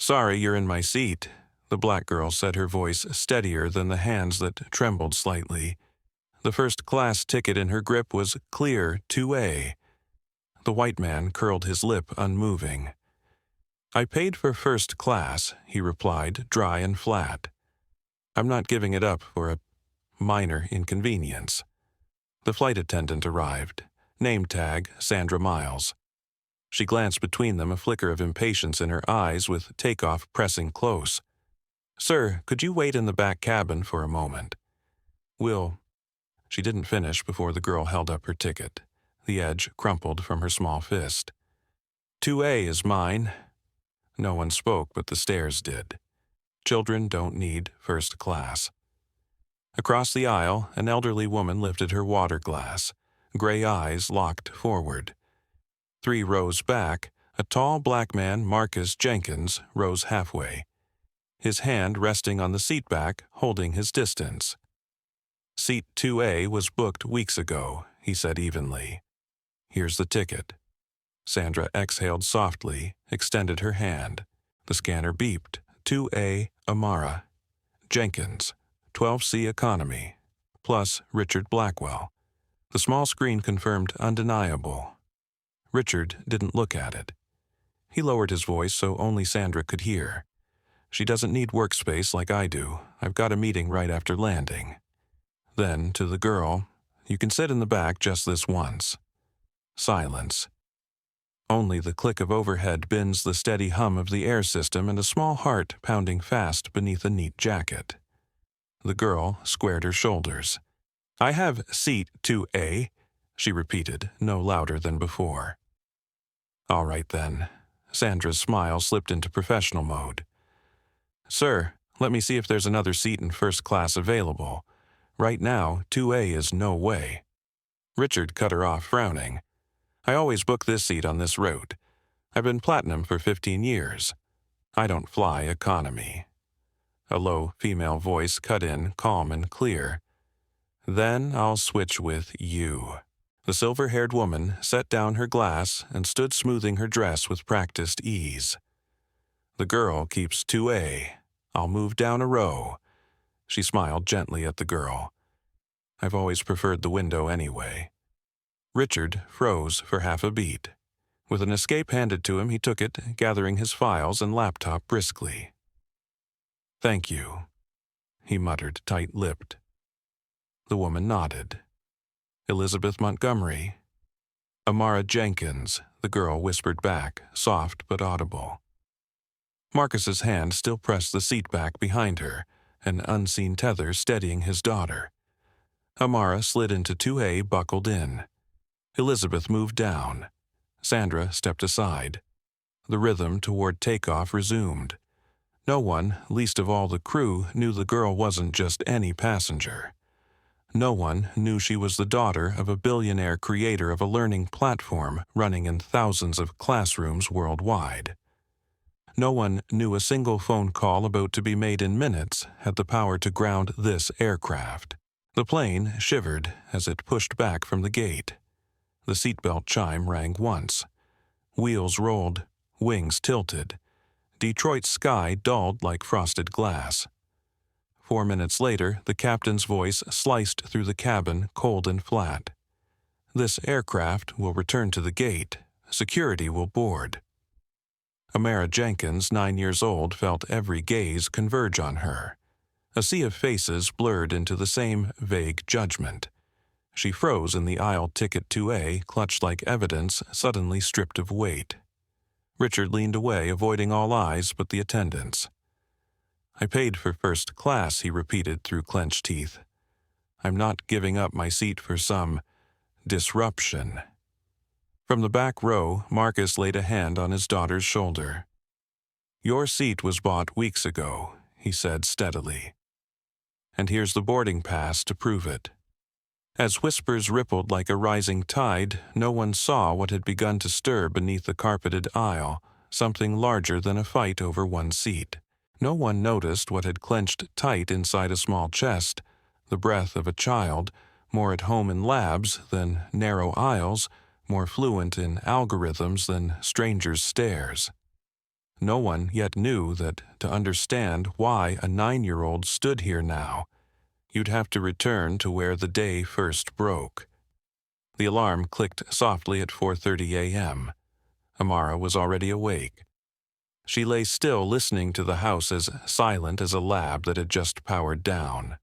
Sorry you're in my seat, the black girl said, her voice steadier than the hands that trembled slightly. The first-class ticket in her grip was clear 2A. The white man curled his lip, unmoving. I paid for first class, he replied, dry and flat. I'm not giving it up for a minor inconvenience. The flight attendant arrived. Name tag, Sandra Miles. She glanced between them, a flicker of impatience in her eyes, with takeoff pressing close. Sir, could you wait in the back cabin for a moment? Will. She didn't finish before the girl held up her ticket. The edge crumpled from her small fist. 2A is mine. No one spoke, but the stares did. Children don't need first class. Across the aisle, an elderly woman lifted her water glass, gray eyes locked forward. 3 rows back, a tall black man, Marcus Jenkins, rose halfway, his hand resting on the seat back, holding his distance. Seat 2A was booked weeks ago, he said evenly. Here's the ticket. Sandra exhaled softly, extended her hand. The scanner beeped. 2A, Amara. Jenkins, 12C economy, plus Richard Blackwell. The small screen confirmed undeniable. Richard didn't look at it. He lowered his voice so only Sandra could hear. She doesn't need workspace like I do. I've got a meeting right after landing. Then, to the girl, you can sit in the back just this once. Silence. Only the click of overhead bins, the steady hum of the air system, and a small heart pounding fast beneath a neat jacket. The girl squared her shoulders. I have seat 2A, she repeated, no louder than before. All right then. Sandra's smile slipped into professional mode. Sir, let me see if there's another seat in first class available. Right now, 2A is no way. Richard cut her off, frowning. I always book this seat on this route. I've been platinum for 15 years. I don't fly economy. A low female voice cut in, calm and clear. Then I'll switch with you. The silver-haired woman set down her glass and stood smoothing her dress with practiced ease. The girl keeps 2A. I'll move down a row. She smiled gently at the girl. I've always preferred the window anyway. Richard froze for half a beat. With an escape handed to him, he took it, gathering his files and laptop briskly. Thank you, he muttered, tight-lipped. The woman nodded. Elizabeth Montgomery. Amara Jenkins, the girl whispered back, soft but audible. Marcus's hand still pressed the seat back behind her, an unseen tether steadying his daughter. Amara slid into 2A, buckled in. Elizabeth moved down. Sandra stepped aside. The rhythm toward takeoff resumed. No one, least of all the crew, knew the girl wasn't just any passenger. No one knew she was the daughter of a billionaire creator of a learning platform running in thousands of classrooms worldwide. No one knew a single phone call about to be made in minutes had the power to ground this aircraft. The plane shivered as it pushed back from the gate. The seatbelt chime rang once. Wheels rolled, wings tilted. Detroit's sky dulled like frosted glass. 4 minutes later, the captain's voice sliced through the cabin, cold and flat. This aircraft will return to the gate. Security will board. Amara Jenkins, 9 years old, felt every gaze converge on her. A sea of faces blurred into the same vague judgment. She froze in the aisle ticket 2A, clutched like evidence, suddenly stripped of weight. Richard leaned away, avoiding all eyes but the attendants. I paid for first class, he repeated through clenched teeth. I'm not giving up my seat for some disruption. From the back row, Marcus laid a hand on his daughter's shoulder. Your seat was bought weeks ago, he said steadily. And here's the boarding pass to prove it. As whispers rippled like a rising tide, no one saw what had begun to stir beneath the carpeted aisle, something larger than a fight over one seat. No one noticed what had clenched tight inside a small chest, the breath of a child, more at home in labs than narrow aisles, more fluent in algorithms than strangers' stares. No one yet knew that to understand why a 9-year-old stood here now, you'd have to return to where the day first broke. The alarm clicked softly at 4:30 a.m. Amara was already awake. She lay still, listening to the house as silent as a lab that had just powered down.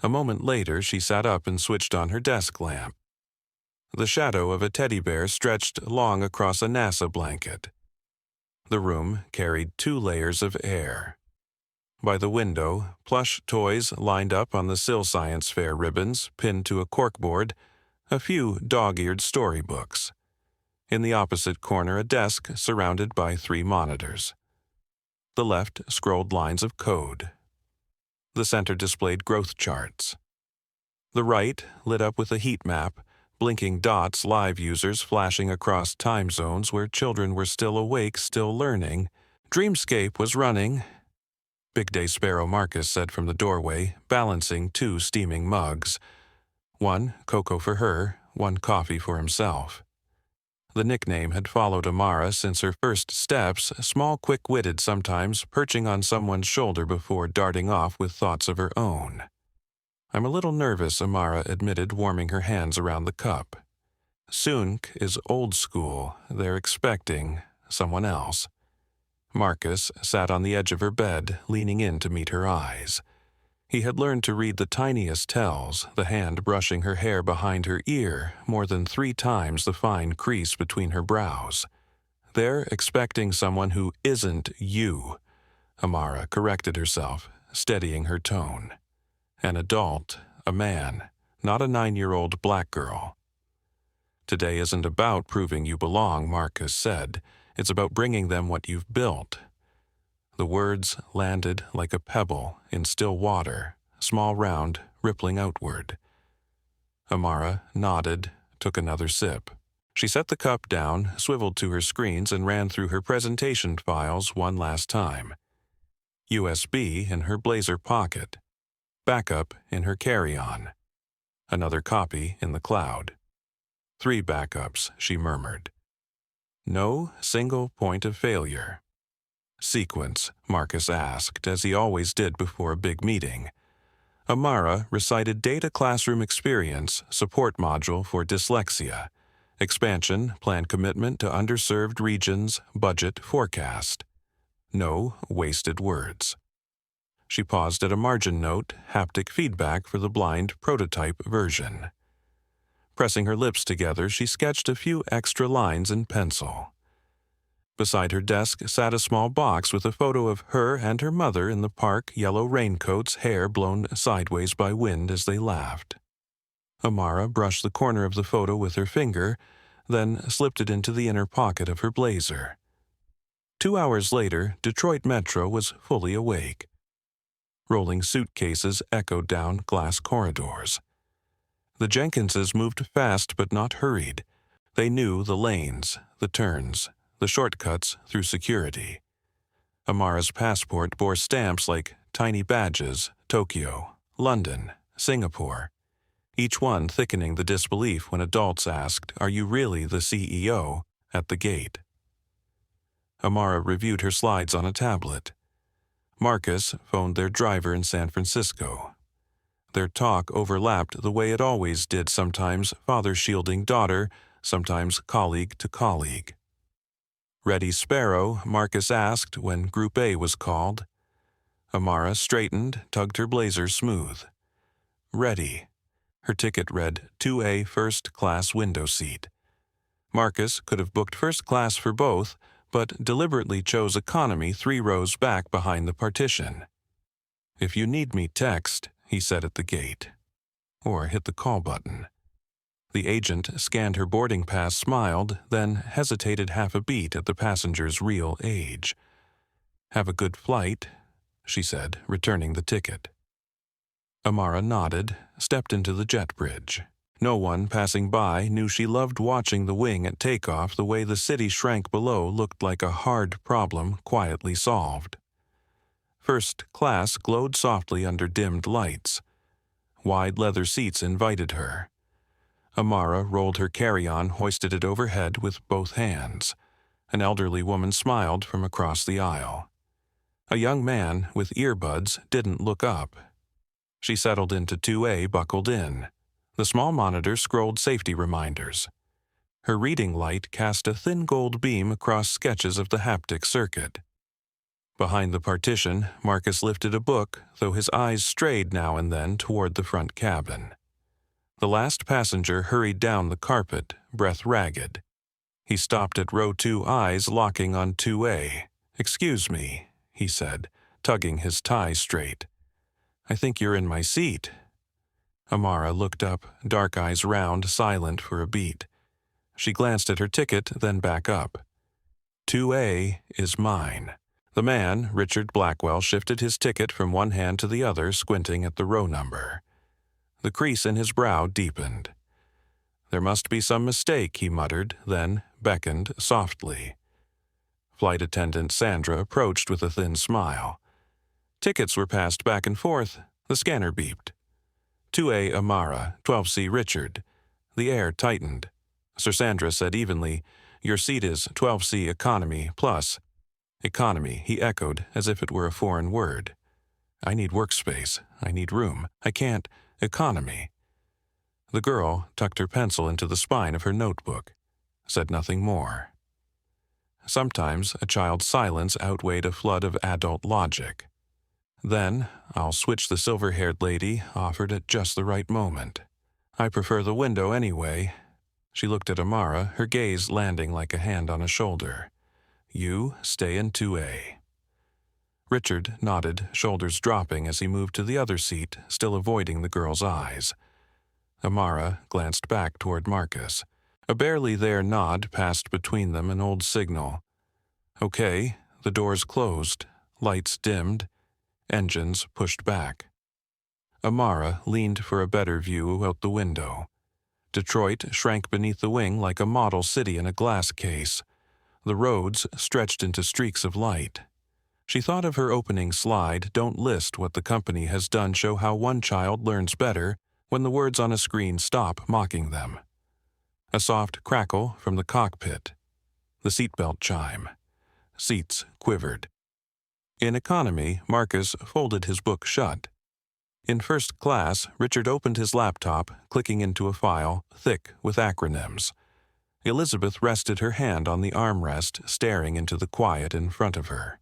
A moment later, she sat up and switched on her desk lamp. The shadow of a teddy bear stretched long across a NASA blanket. The room carried 2 layers of air. By the window, plush toys lined up on the Sill Science Fair ribbons, pinned to a corkboard, a few dog-eared storybooks. In the opposite corner, a desk surrounded by 3 monitors. The left scrolled lines of code. The center displayed growth charts. The right lit up with a heat map, blinking dots, live users flashing across time zones where children were still awake, still learning. Dreamscape was running. Big Day Sparrow Marcus said from the doorway, balancing 2 steaming mugs. 1 cocoa for her, 1 coffee for himself. The nickname had followed Amara since her first steps, small, quick-witted sometimes, perching on someone's shoulder before darting off with thoughts of her own. "I'm a little nervous," Amara admitted, warming her hands around the cup. "Soonk is old school. They're expecting someone else." Marcus sat on the edge of her bed, leaning in to meet her eyes. He had learned to read the tiniest tells, the hand brushing her hair behind her ear, more than 3 times the fine crease between her brows. "They're expecting someone who isn't you," Amara corrected herself, steadying her tone. "An adult, a man, not a 9-year-old black girl." "Today isn't about proving you belong," Marcus said. "It's about bringing them what you've built." The words landed like a pebble in still water, small, round, rippling outward. Amara nodded, took another sip. She set the cup down, swiveled to her screens, and ran through her presentation files one last time. USB in her blazer pocket. Backup in her carry-on. Another copy in the cloud. 3 backups, she murmured. No single point of failure. "Sequence?" Marcus asked, as he always did before a big meeting. Amara recited Data Classroom Experience, support module for dyslexia, expansion, plan commitment to underserved regions, budget, forecast. No wasted words. She paused at a margin note, haptic feedback for the blind prototype version. Pressing her lips together, she sketched a few extra lines in pencil. Beside her desk sat a small box with a photo of her and her mother in the park, yellow raincoats, hair blown sideways by wind as they laughed. Amara brushed the corner of the photo with her finger, then slipped it into the inner pocket of her blazer. 2 hours later, Detroit Metro was fully awake. Rolling suitcases echoed down glass corridors. The Jenkinses moved fast but not hurried. They knew the lanes, the turns, the shortcuts through security. Amara's passport bore stamps like tiny badges, Tokyo, London, Singapore, each one thickening the disbelief when adults asked, "Are you really the CEO?" at the gate. Amara reviewed her slides on a tablet. Marcus phoned their driver in San Francisco. Their talk overlapped the way it always did, sometimes father shielding daughter, sometimes colleague to colleague. "Ready, Sparrow?" Marcus asked when Group A was called. Amara straightened, tugged her blazer smooth. "Ready." Her ticket read 2A first class window seat. Marcus could have booked first class for both, but deliberately chose economy 3 rows back behind the partition. "If you need me, text," he said at the gate. Or hit the call button. The agent scanned her boarding pass, smiled, then hesitated half a beat at the passenger's real age. "Have a good flight," she said, returning the ticket. Amara nodded, stepped into the jet bridge. No one passing by knew she loved watching the wing at takeoff. The way the city shrank below looked like a hard problem quietly solved. First class glowed softly under dimmed lights. Wide leather seats invited her. Amara rolled her carry-on, hoisted it overhead with both hands. An elderly woman smiled from across the aisle. A young man with earbuds didn't look up. She settled into 2A, buckled in. The small monitor scrolled safety reminders. Her reading light cast a thin gold beam across sketches of the haptic circuit. Behind the partition, Marcus lifted a book, though his eyes strayed now and then toward the front cabin. The last passenger hurried down the carpet, breath ragged. He stopped at row 2, eyes locking on 2A. "Excuse me," he said, tugging his tie straight. "I think you're in my seat." Amara looked up, dark eyes round, silent for a beat. She glanced at her ticket, then back up. 2A is mine. The man, Richard Blackwell, shifted his ticket from one hand to the other, squinting at the row number. The crease in his brow deepened. "There must be some mistake," he muttered, then beckoned softly. Flight attendant Sandra approached with a thin smile. Tickets were passed back and forth. The scanner beeped. 2A Amara, 12C Richard. The air tightened. Sir Sandra said evenly, "Your seat is 12C Economy Plus." Economy, he echoed, as if it were a foreign word. "I need workspace. I need room. I can't. Economy." The girl tucked her pencil into the spine of her notebook, said nothing more. Sometimes a child's silence outweighed a flood of adult logic. Then, "I'll switch," the silver-haired lady offered at just the right moment. "I prefer the window anyway." She looked at Amara, her gaze landing like a hand on a shoulder. "You stay in 2A." Richard nodded, shoulders dropping as he moved to the other seat, still avoiding the girl's eyes. Amara glanced back toward Marcus. A barely there nod passed between them, an old signal. Okay, the doors closed, lights dimmed, engines pushed back. Amara leaned for a better view out the window. Detroit shrank beneath the wing like a model city in a glass case. The roads stretched into streaks of light. She thought of her opening slide, "Don't list what the company has done, show how one child learns better," when the words on a screen stop mocking them. A soft crackle from the cockpit. The seatbelt chime. Seats quivered. In economy, Marcus folded his book shut. In first class, Richard opened his laptop, clicking into a file thick with acronyms. Elizabeth rested her hand on the armrest, staring into the quiet in front of her.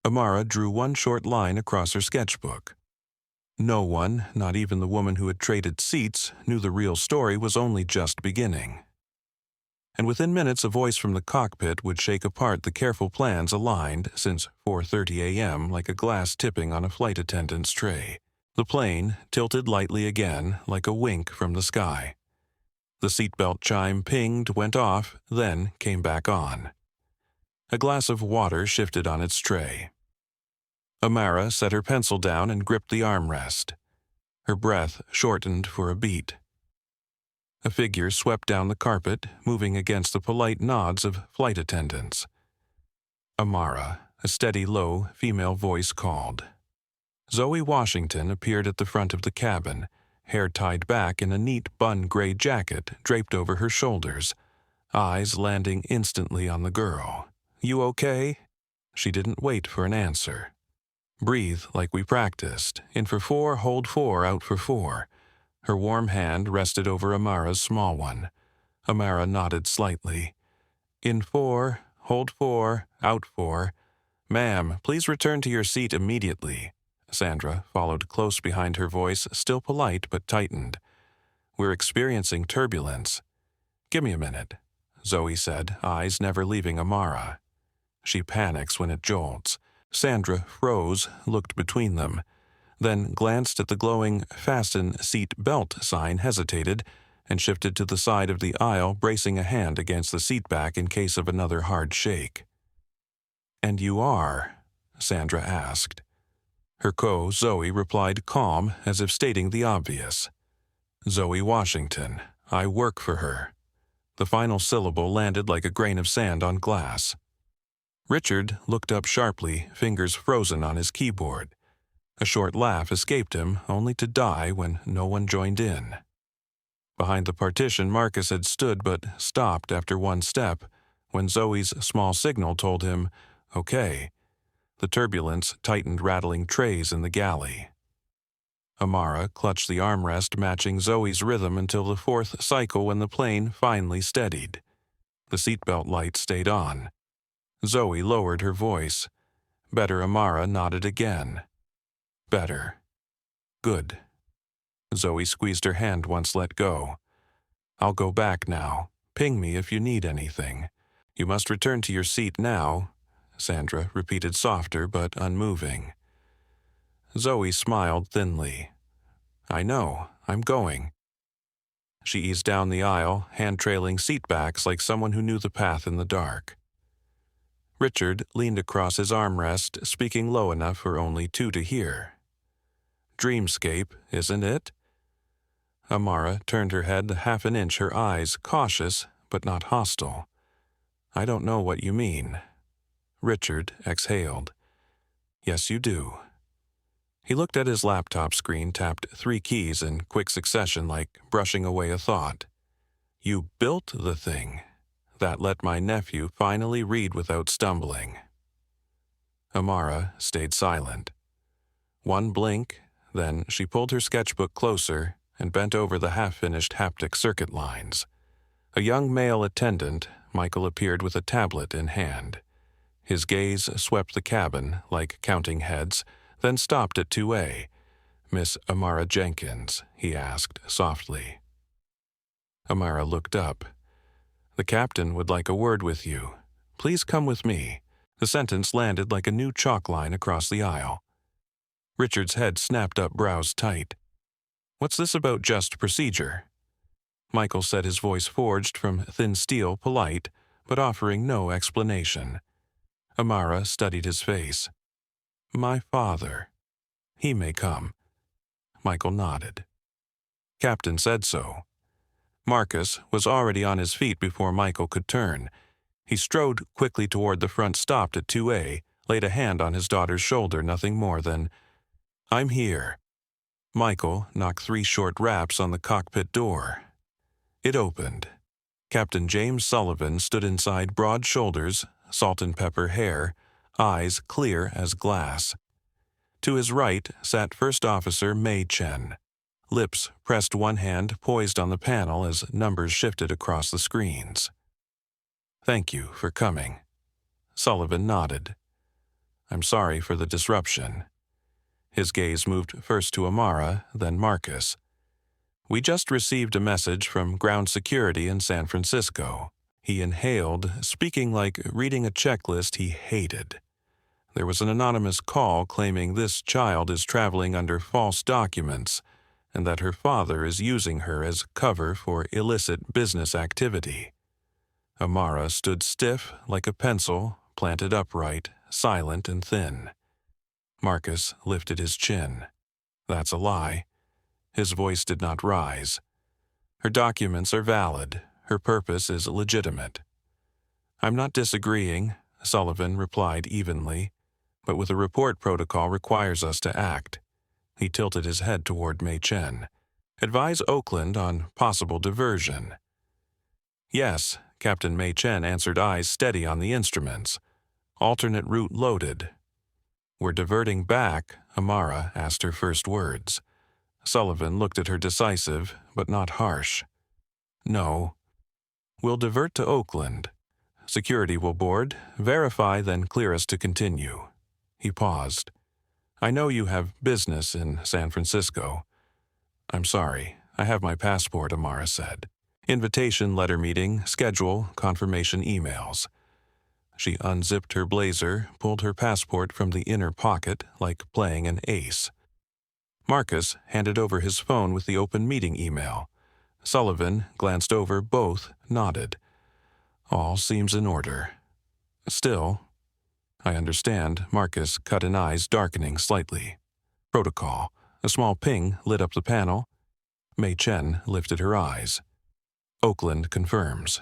Amara drew one short line across her sketchbook. No one, not even the woman who had traded seats, knew the real story was only just beginning. And within minutes a voice from the cockpit would shake apart the careful plans aligned since 4:30 a.m. like a glass tipping on a flight attendant's tray. The plane tilted lightly again, like a wink from the sky. The seatbelt chime pinged, went off, then came back on. A glass of water shifted on its tray. Amara set her pencil down and gripped the armrest. Her breath shortened for a beat. A figure swept down the carpet, moving against the polite nods of flight attendants. Amara, a steady, low, female voice called. Zoe Washington appeared at the front of the cabin, hair tied back in a neat bun gray jacket draped over her shoulders, eyes landing instantly on the girl. "You okay?" She didn't wait for an answer. "Breathe like we practiced. In for 4, hold 4, out for 4. Her warm hand rested over Amara's small one. Amara nodded slightly. "In 4, hold 4, out 4. Ma'am, please return to your seat immediately." Sandra followed close behind, her voice still polite but tightened. "We're experiencing turbulence." "Give me a minute," Zoe said, eyes never leaving Amara. She panics when it jolts. Sandra froze, looked between them, then glanced at the glowing "Fasten Seat Belt" sign, hesitated, and shifted to the side of the aisle, bracing a hand against the seat back in case of another hard shake. "And you are?" Sandra asked. Her Zoe, replied calm, as if stating the obvious. "Zoe Washington. I work for her." The final syllable landed like a grain of sand on glass. Richard looked up sharply, fingers frozen on his keyboard. A short laugh escaped him, only to die when no one joined in. Behind the partition, Marcus had stood but stopped after one step, When Zoe's small signal told him, "Okay," the turbulence tightened rattling trays in the galley. Amara clutched the armrest matching Zoe's rhythm until the fourth cycle when the plane finally steadied. The seatbelt light stayed on. Zoe lowered her voice. Better. Amara nodded again. Better. Good. Zoe squeezed her hand once let go. I'll go back now. Ping me if you need anything. You must return to your seat now, Sandra repeated softer but unmoving. Zoe smiled thinly. I know, I'm going. She eased down the aisle, hand-trailing seatbacks like someone who knew the path in the dark. Richard leaned across his armrest, speaking low enough for only two to hear. Dreamscape, isn't it? Amara turned her head half an inch, her eyes cautious but not hostile. I don't know what you mean. Richard exhaled. Yes, you do. He looked at his laptop screen, tapped 3 keys in quick succession like brushing away a thought. You built the thing. That let my nephew finally read without stumbling. Amara stayed silent. One blink, then she pulled her sketchbook closer and bent over the half-finished haptic circuit lines. A young male attendant, Michael appeared with a tablet in hand. His gaze swept the cabin like counting heads, then stopped at 2A. Miss Amara Jenkins, he asked softly. Amara looked up. The captain would like a word with you. Please come with me. The sentence landed like a new chalk line across the aisle. Richard's head snapped up, brows tight. What's this about just procedure? Michael said, his voice forged from thin steel, polite, but offering no explanation. Amara studied his face. My father. He may come. Michael nodded. Captain said so. Marcus was already on his feet before Michael could turn. He strode quickly toward the front, stopped at 2A, laid a hand on his daughter's shoulder, nothing more than, I'm here. Michael knocked 3 short raps on the cockpit door. It opened. Captain James Sullivan stood inside, broad shoulders, salt and pepper hair, eyes clear as glass. To his right sat First Officer Mei Chen. Lips pressed, one hand poised on the panel as numbers shifted across the screens. Thank you for coming. Sullivan nodded. I'm sorry for the disruption. His gaze moved first to Amara, then Marcus. We just received a message from ground security in San Francisco. He inhaled, speaking like reading a checklist he hated. There was an anonymous call claiming this child is traveling under false documents and that her father is using her as cover for illicit business activity. Amara stood stiff like a pencil, planted upright, silent and thin. Marcus lifted his chin. That's a lie. His voice did not rise. Her documents are valid. Her purpose is legitimate. I'm not disagreeing, Sullivan replied evenly, but with a report protocol requires us to act. He tilted his head toward Mei Chen. Advise Oakland on possible diversion. Yes, Captain Mei Chen answered, eyes steady on the instruments. Alternate route loaded. We're diverting back, Amara asked her first words. Sullivan looked at her, decisive, but not harsh. No. We'll divert to Oakland. Security will board, verify, then clear us to continue. He paused. I know you have business in San Francisco. I'm sorry, I have my passport, Amara said. Invitation letter meeting, schedule, confirmation emails. She unzipped her blazer, pulled her passport from the inner pocket like playing an ace. Marcus handed over his phone with the open meeting email. Sullivan glanced over both, nodded. All seems in order. Still, I understand, Marcus cut in, eyes darkening slightly. Protocol. A small ping lit up the panel. Mei Chen lifted her eyes. Oakland confirms.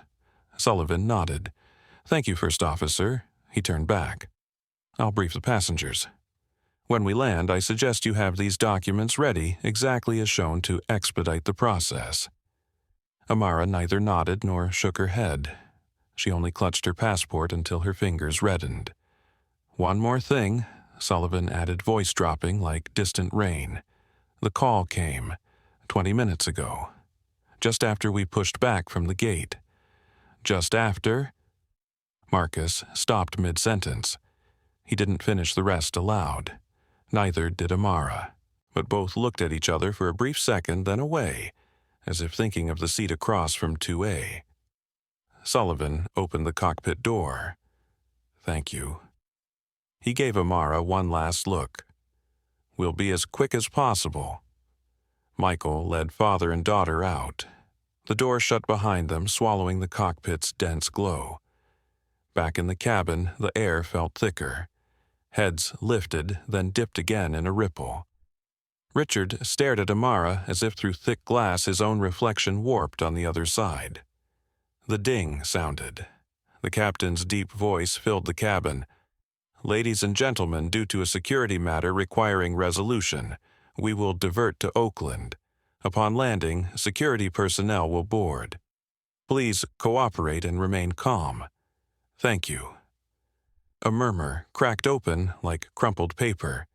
Sullivan nodded. Thank you, First Officer. He turned back. I'll brief the passengers. When we land, I suggest you have these documents ready exactly as shown to expedite the process. Amara neither nodded nor shook her head. She only clutched her passport until her fingers reddened. "One more thing," Sullivan added, voice dropping like distant rain. "The call came 20 minutes ago, just after we pushed back from the gate. Just after—" Marcus stopped mid-sentence. He didn't finish the rest aloud. Neither did Amara, but both looked at each other for a brief second, then away, as if thinking of the seat across from 2A. Sullivan opened the cockpit door. "Thank you." He gave Amara one last look. "We'll be as quick as possible." Michael led father and daughter out. The door shut behind them, swallowing the cockpit's dense glow. Back in the cabin, the air felt thicker. Heads lifted, then dipped again in a ripple. Richard stared at Amara as if through thick glass his own reflection warped on the other side. The ding sounded. The captain's deep voice filled the cabin. "Ladies and gentlemen, due to a security matter requiring resolution, we will divert to Oakland. Upon landing, security personnel will board. Please cooperate and remain calm. Thank you." A murmur cracked open like crumpled paper.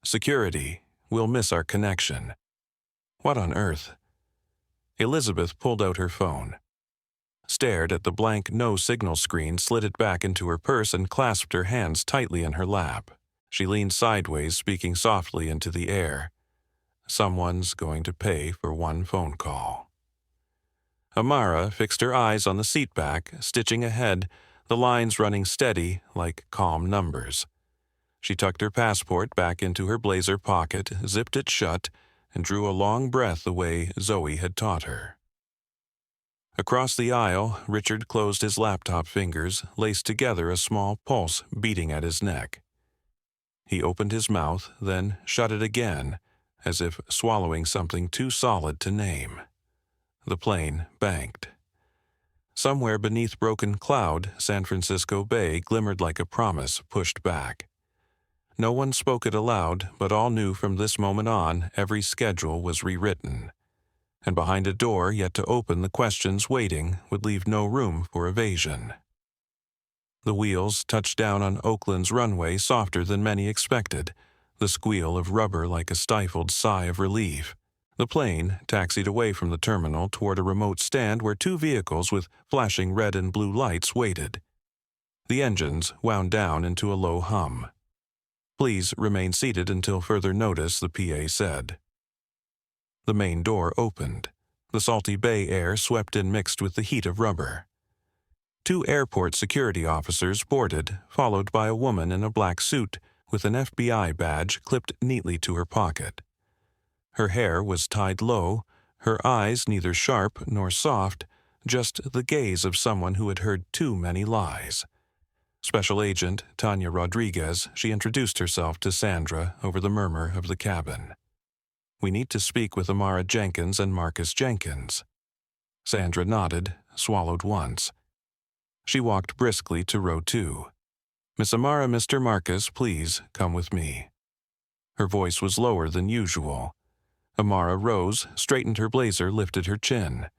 "Security, we'll miss our connection." What on earth? Elizabeth pulled out her phone, stared at the blank no-signal screen, slid it back into her purse, and clasped her hands tightly in her lap. She leaned sideways, speaking softly into the air. "Someone's going to pay for one phone call." Amara fixed her eyes on the seat back, stitching ahead, the lines running steady like calm numbers. She tucked her passport back into her blazer pocket, zipped it shut, and drew a long breath the way Zoe had taught her. Across the aisle, Richard closed his laptop fingers, laced together a small pulse beating at his neck. He opened his mouth, then shut it again, as if swallowing something too solid to name. The plane banked. Somewhere beneath broken cloud, San Francisco Bay glimmered like a promise pushed back. No one spoke it aloud, but all knew from this moment on every schedule was rewritten. And behind a door yet to open, the questions waiting would leave no room for evasion. The wheels touched down on Oakland's runway softer than many expected, the squeal of rubber like a stifled sigh of relief. The plane taxied away from the terminal toward a remote stand where two vehicles with flashing red and blue lights waited. The engines wound down into a low hum. "Please remain seated until further notice," the PA said. The main door opened. The salty bay air swept in mixed with the heat of rubber. Two airport security officers boarded, followed by a woman in a black suit with an FBI badge clipped neatly to her pocket. Her hair was tied low, her eyes neither sharp nor soft, just the gaze of someone who had heard too many lies. Special Agent Tanya Rodriguez, she introduced herself to Sandra over the murmur of the cabin. "We need to speak with Amara Jenkins and Marcus Jenkins." Sandra nodded, swallowed once. She walked briskly to row 2. "Miss Amara, Mr. Marcus, please come with me." Her voice was lower than usual. Amara rose, straightened her blazer, lifted her chin.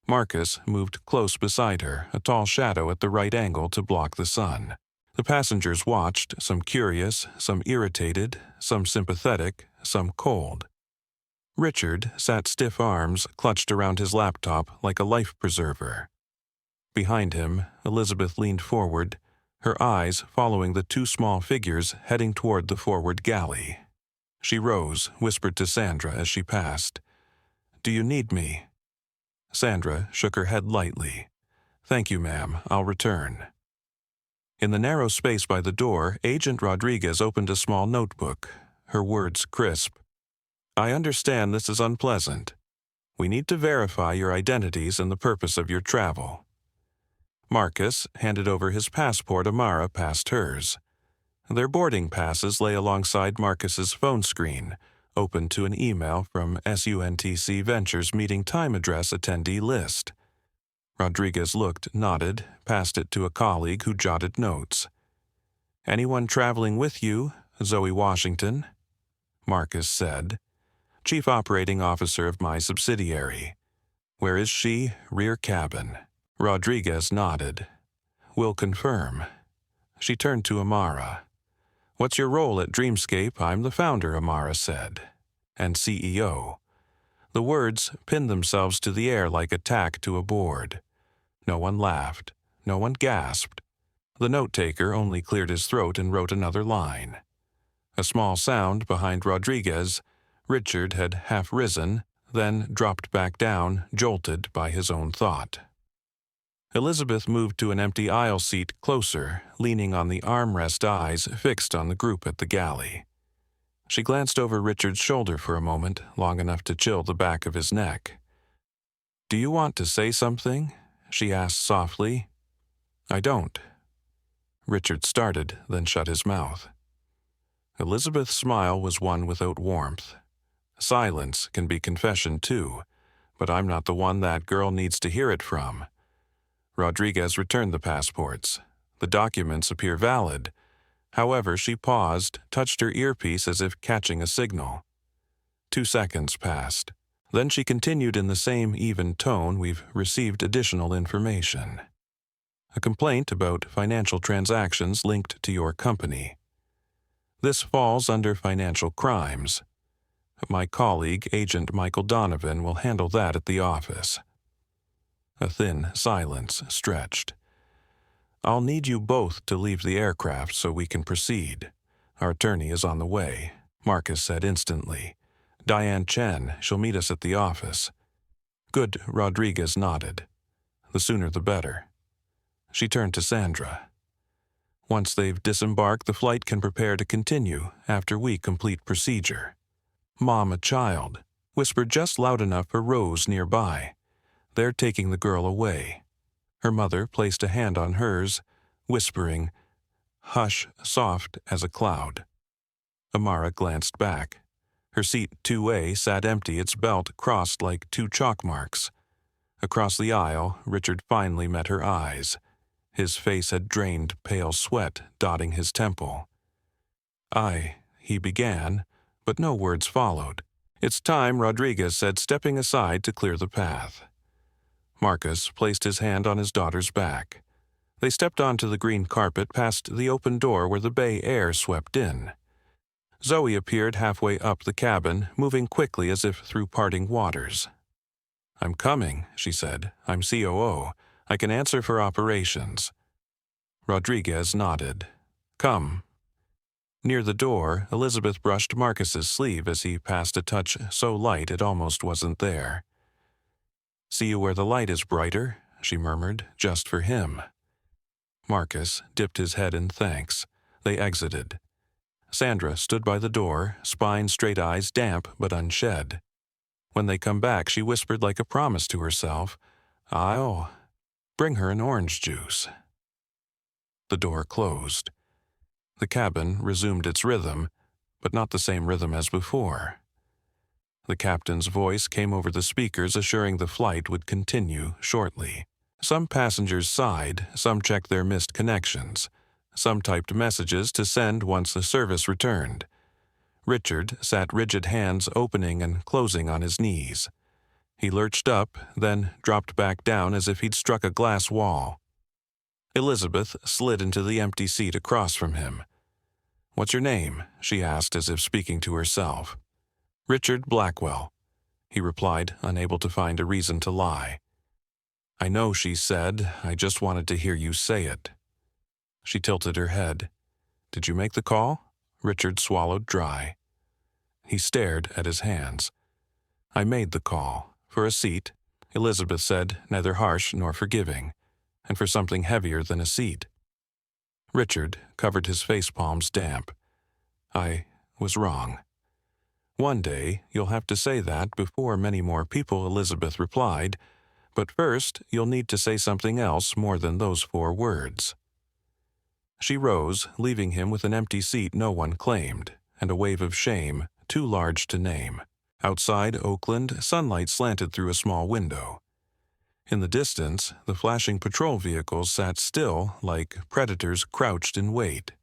Marcus moved close beside her, a tall shadow at the right angle to block the sun. The passengers watched, some curious, some irritated, some sympathetic, some cold. Richard sat stiff, arms clutched around his laptop like a life preserver. Behind him, Elizabeth leaned forward, her eyes following the two small figures heading toward the forward galley. She rose, whispered to Sandra as she passed. "Do you need me?" Sandra shook her head lightly. "Thank you, ma'am. I'll return." In the narrow space by the door, Agent Rodriguez opened a small notebook, her words crisp. "I understand this is unpleasant. We need to verify your identities and the purpose of your travel." Marcus handed over his passport. Amara passed hers. Their boarding passes lay alongside Marcus's phone screen, open to an email from SUNTC Ventures meeting time address attendee list. Rodriguez looked, nodded, passed it to a colleague who jotted notes. "Anyone traveling with you, Zoe Washington?" Marcus said. "Chief Operating Officer of my subsidiary." "Where is she?" "Rear cabin." Rodriguez nodded. "We'll confirm." She turned to Amara. "What's your role at Dreamscape?" "I'm the founder," Amara said. "And CEO." The words pinned themselves to the air like a tack to a board. No one laughed. No one gasped. The note-taker only cleared his throat and wrote another line. A small sound behind Rodriguez. Richard had half risen, then dropped back down, jolted by his own thought. Elizabeth moved to an empty aisle seat closer, leaning on the armrest, eyes fixed on the group at the galley. She glanced over Richard's shoulder for a moment, long enough to chill the back of his neck. "Do you want to say something?" she asked softly. "I don't." Richard started, then shut his mouth. Elizabeth's smile was one without warmth. "Silence can be confession too, but I'm not the one that girl needs to hear it from." Rodriguez returned the passports. The documents appear valid. However, she paused, touched her earpiece as if catching a signal. 2 seconds passed. Then she continued in the same even tone. "We've received additional information. A complaint about financial transactions linked to your company. This falls under financial crimes. My colleague, Agent Michael Donovan, will handle that at the office." A thin silence stretched. "I'll need you both to leave the aircraft so we can proceed. Our attorney is on the way," Marcus said instantly. "Diane Chen, she'll meet us at the office." "Good," Rodriguez nodded. "The sooner the better." She turned to Sandra. "Once they've disembarked, the flight can prepare to continue after we complete procedure." "Mom, a child," whispered just loud enough for Rose nearby. "They're taking the girl away." Her mother placed a hand on hers, whispering, "Hush," soft as a cloud. Amara glanced back. Her seat 2A sat empty, its belt crossed like 2 chalk marks. Across the aisle, Richard finally met her eyes. His face had drained pale sweat, dotting his temple. He began, but no words followed. "It's time," Rodriguez said, stepping aside to clear the path. Marcus placed his hand on his daughter's back. They stepped onto the green carpet past the open door where the bay air swept in. Zoe appeared halfway up the cabin, moving quickly as if through parting waters. "I'm coming," she said. "I'm COO. I can answer for operations." Rodriguez nodded. "Come." Near the door, Elizabeth brushed Marcus's sleeve as he passed, a touch so light it almost wasn't there. "See you where the light is brighter," she murmured, "just for him." Marcus dipped his head in thanks. They exited. Sandra stood by the door, spine straight, eyes damp but unshed. When they come back, she whispered like a promise to herself, "I'll bring her an orange juice." The door closed. The cabin resumed its rhythm, but not the same rhythm as before. The captain's voice came over the speakers, assuring the flight would continue shortly. Some passengers sighed, some checked their missed connections. Some typed messages to send once the service returned. Richard sat rigid, hands opening and closing on his knees. He lurched up, then dropped back down as if he'd struck a glass wall. Elizabeth slid into the empty seat across from him. "What's your name?" she asked as if speaking to herself. "Richard Blackwell," he replied, unable to find a reason to lie. "I know," she said. "I just wanted to hear you say it." She tilted her head. "Did you make the call?" Richard swallowed dry. He stared at his hands. "I made the call. For a seat," Elizabeth said, neither harsh nor forgiving, "and for something heavier than a seat." Richard covered his face palms damp. "I was wrong." "One day you'll have to say that before many more people," Elizabeth replied. "But first you'll need to say something else more than those 4 words." She rose, leaving him with an empty seat no one claimed, and a wave of shame too large to name. Outside Oakland, sunlight slanted through a small window. In the distance, the flashing patrol vehicles sat still like predators crouched in wait.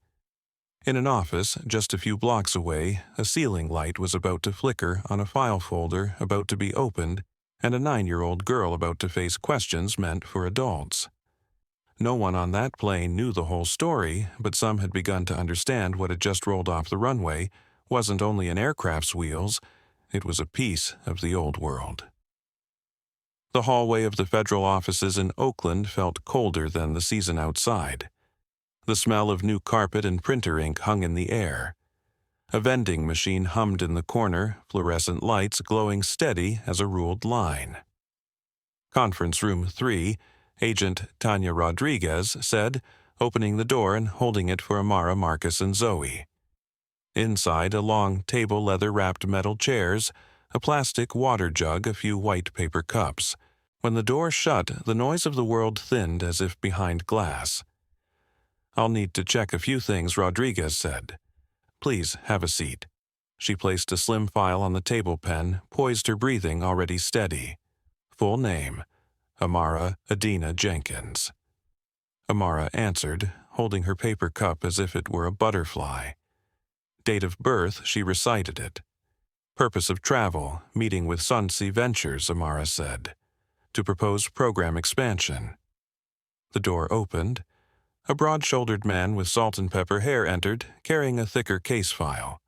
In an office just a few blocks away, a ceiling light was about to flicker on a file folder about to be opened and a 9-year-old girl about to face questions meant for adults. No one on that plane knew the whole story, but some had begun to understand what had just rolled off the runway wasn't only an aircraft's wheels, it was a piece of the old world. The hallway of the federal offices in Oakland felt colder than the season outside. The smell of new carpet and printer ink hung in the air. A vending machine hummed in the corner, fluorescent lights glowing steady as a ruled line. Conference Room 3, Agent Tanya Rodriguez said, opening the door and holding it for Amara, Marcus, and Zoe. Inside, a long table, leather-wrapped metal chairs, a plastic water jug, a few white paper cups. When the door shut, the noise of the world thinned as if behind glass. "I'll need to check a few things," Rodriguez said. "Please, have a seat." She placed a slim file on the table pen, poised her breathing already steady. Full name, Amara Adina Jenkins. Amara answered, holding her paper cup as if it were a butterfly. Date of birth, she recited it. Purpose of travel, meeting with Sunsea Ventures, Amara said. To propose program expansion. The door opened. A broad-shouldered man with salt and pepper hair entered, carrying a thicker case file.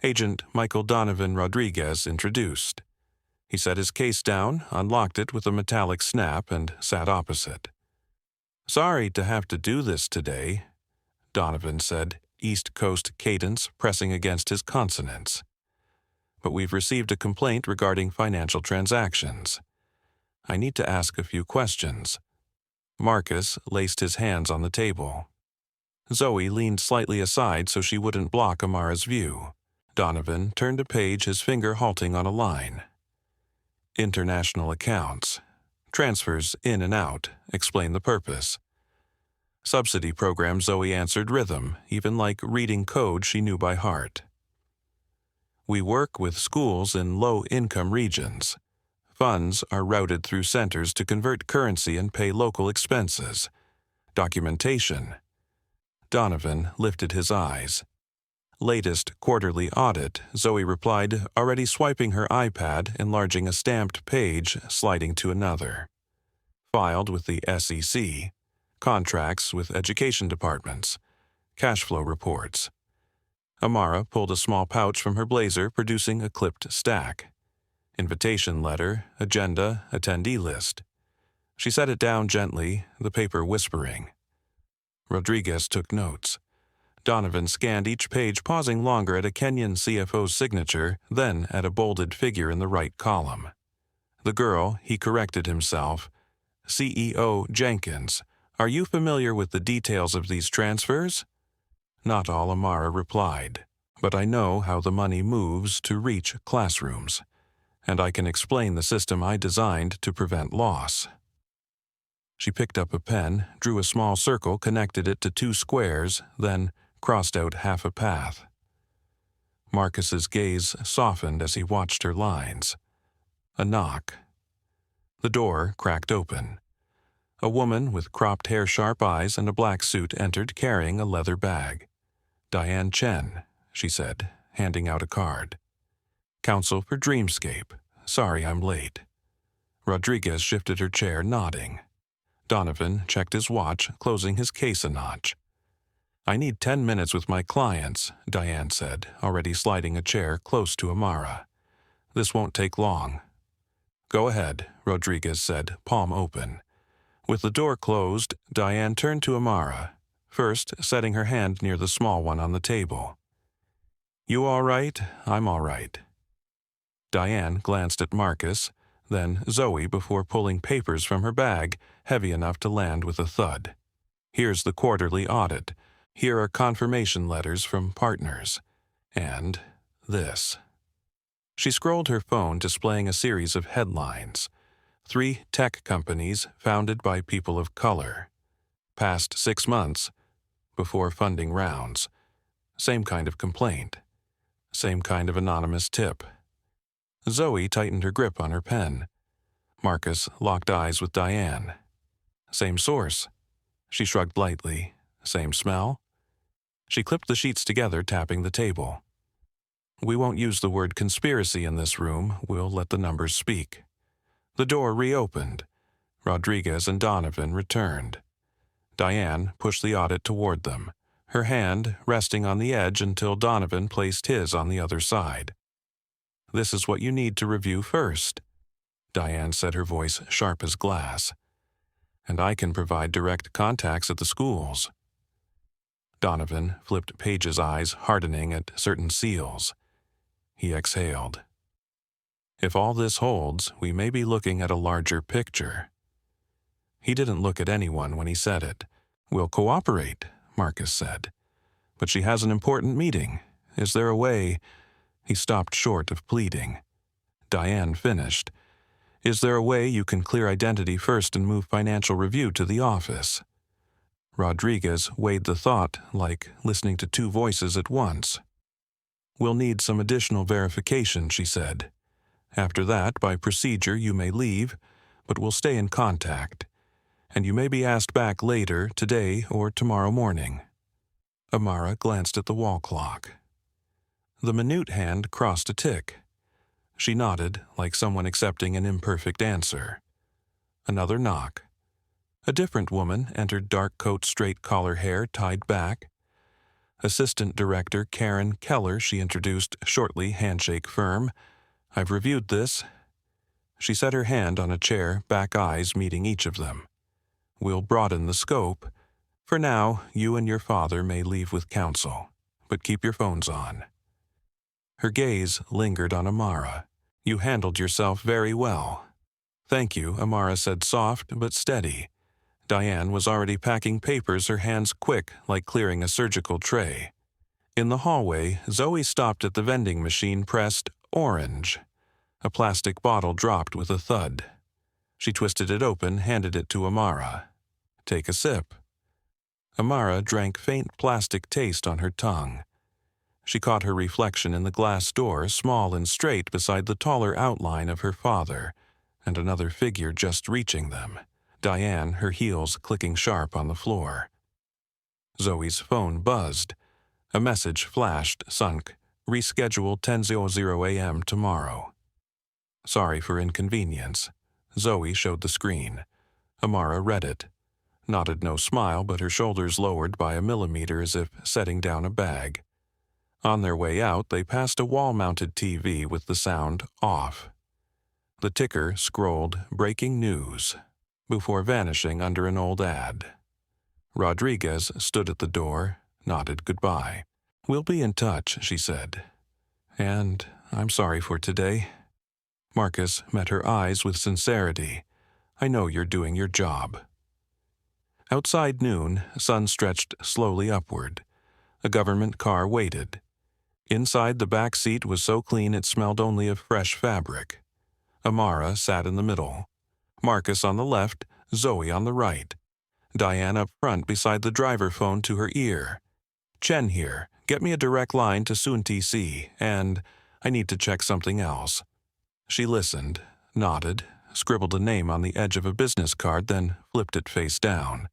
Agent Michael Donovan Rodriguez introduced. He set his case down, unlocked it with a metallic snap, and sat opposite. "Sorry to have to do this today," Donovan said, East Coast cadence pressing against his consonants. "But we've received a complaint regarding financial transactions. I need to ask a few questions." Marcus laced his hands on the table. Zoe leaned slightly aside so she wouldn't block Amara's view. Donovan turned a page, his finger halting on a line. "International accounts. Transfers in and out. Explain the purpose." "Subsidy program," Zoe answered, rhythm, even like reading code she knew by heart. "We work with schools in low-income regions. Funds are routed through centers to convert currency and pay local expenses. Documentation." Donovan lifted his eyes. "Latest quarterly audit," Zoe replied, already swiping her iPad, enlarging a stamped page, sliding to another. "Filed with the SEC. Contracts with education departments. Cash flow reports." Amara pulled a small pouch from her blazer, producing a clipped stack. Invitation letter, agenda, attendee list. She set it down gently, the paper whispering. Rodriguez took notes. Donovan scanned each page, pausing longer at a Kenyan CFO's signature, then at a bolded figure in the right column. The girl, he corrected himself. "CEO Jenkins, are you familiar with the details of these transfers?" "Not all," Amara replied. "But I know how the money moves to reach classrooms. And I can explain the system I designed to prevent loss." She picked up a pen, drew a small circle, connected it to 2 squares, then crossed out half a path. Marcus's gaze softened as he watched her lines. A knock. The door cracked open. A woman with cropped hair, sharp eyes, and a black suit entered, carrying a leather bag. "Diane Chen," she said, handing out a card. "Counsel for Dreamscape. Sorry I'm late." Rodriguez shifted her chair, nodding. Donovan checked his watch, closing his case a notch. "I need 10 minutes with my clients," Diane said, already sliding a chair close to Amara. "This won't take long." "Go ahead," Rodriguez said, palm open. With the door closed, Diane turned to Amara, first setting her hand near the small one on the table. "You all right? I'm all right." Diane glanced at Marcus, then Zoe before pulling papers from her bag, heavy enough to land with a thud. "Here's the quarterly audit. Here are confirmation letters from partners. And this." She scrolled her phone, displaying a series of headlines. 3 tech companies founded by people of color. Past 6 months, before funding rounds. Same kind of complaint. Same kind of anonymous tip. Zoe tightened her grip on her pen. Marcus locked eyes with Diane. "Same source." She shrugged lightly. "Same smell?" She clipped the sheets together, tapping the table. "We won't use the word conspiracy in this room. We'll let the numbers speak." The door reopened. Rodriguez and Donovan returned. Diane pushed the audit toward them, her hand resting on the edge until Donovan placed his on the other side. "This is what you need to review first," Diane said, her voice sharp as glass. "And I can provide direct contacts at the schools." Donovan flipped pages, eyes hardening at certain seals. He exhaled. "If all this holds, we may be looking at a larger picture." He didn't look at anyone when he said it. "We'll cooperate," Marcus said. "But she has an important meeting. Is there a way—" He stopped short of pleading. Diane finished. "Is there a way you can clear identity first and move financial review to the office?" Rodriguez weighed the thought, like listening to two voices at once. "We'll need some additional verification," she said. "After that, by procedure, you may leave, but we'll stay in contact. And you may be asked back later, today or tomorrow morning." Amara glanced at the wall clock. The minute hand crossed a tick. She nodded, like someone accepting an imperfect answer. Another knock. A different woman entered, dark coat, straight collar hair tied back. Assistant Director Karen Keller, she introduced shortly, handshake firm. "I've reviewed this." She set her hand on a chair, back eyes meeting each of them. "We'll broaden the scope. For now, you and your father may leave with counsel, but keep your phones on." Her gaze lingered on Amara. "You handled yourself very well." "Thank you," Amara said, soft but steady. Diane was already packing papers, her hands quick, like clearing a surgical tray. In the hallway, Zoe stopped at the vending machine, pressed orange. A plastic bottle dropped with a thud. She twisted it open, handed it to Amara. "Take a sip." Amara drank, faint plastic taste on her tongue. She caught her reflection in the glass door, small and straight beside the taller outline of her father, and another figure just reaching them. Diane, her heels clicking sharp on the floor. Zoe's phone buzzed. A message flashed, sunk. "Reschedule 10:00 a.m. tomorrow." "Sorry for inconvenience." Zoe showed the screen. Amara read it. Nodded, no smile, but her shoulders lowered by a millimeter as if setting down a bag. On their way out, they passed a wall-mounted TV with the sound off. The ticker scrolled "Breaking News" before vanishing under an old ad. Rodriguez stood at the door, nodded goodbye. "We'll be in touch," she said. "And I'm sorry for today." Marcus met her eyes with sincerity. "I know you're doing your job." Outside noon, sun stretched slowly upward. A government car waited. Inside, the back seat was so clean it smelled only of fresh fabric. Amara sat in the middle. Marcus on the left, Zoe on the right. Diane up front beside the driver, phone to her ear. "Chen here. Get me a direct line to Soon TC, and I need to check something else." She listened, nodded, scribbled a name on the edge of a business card, then flipped it face down.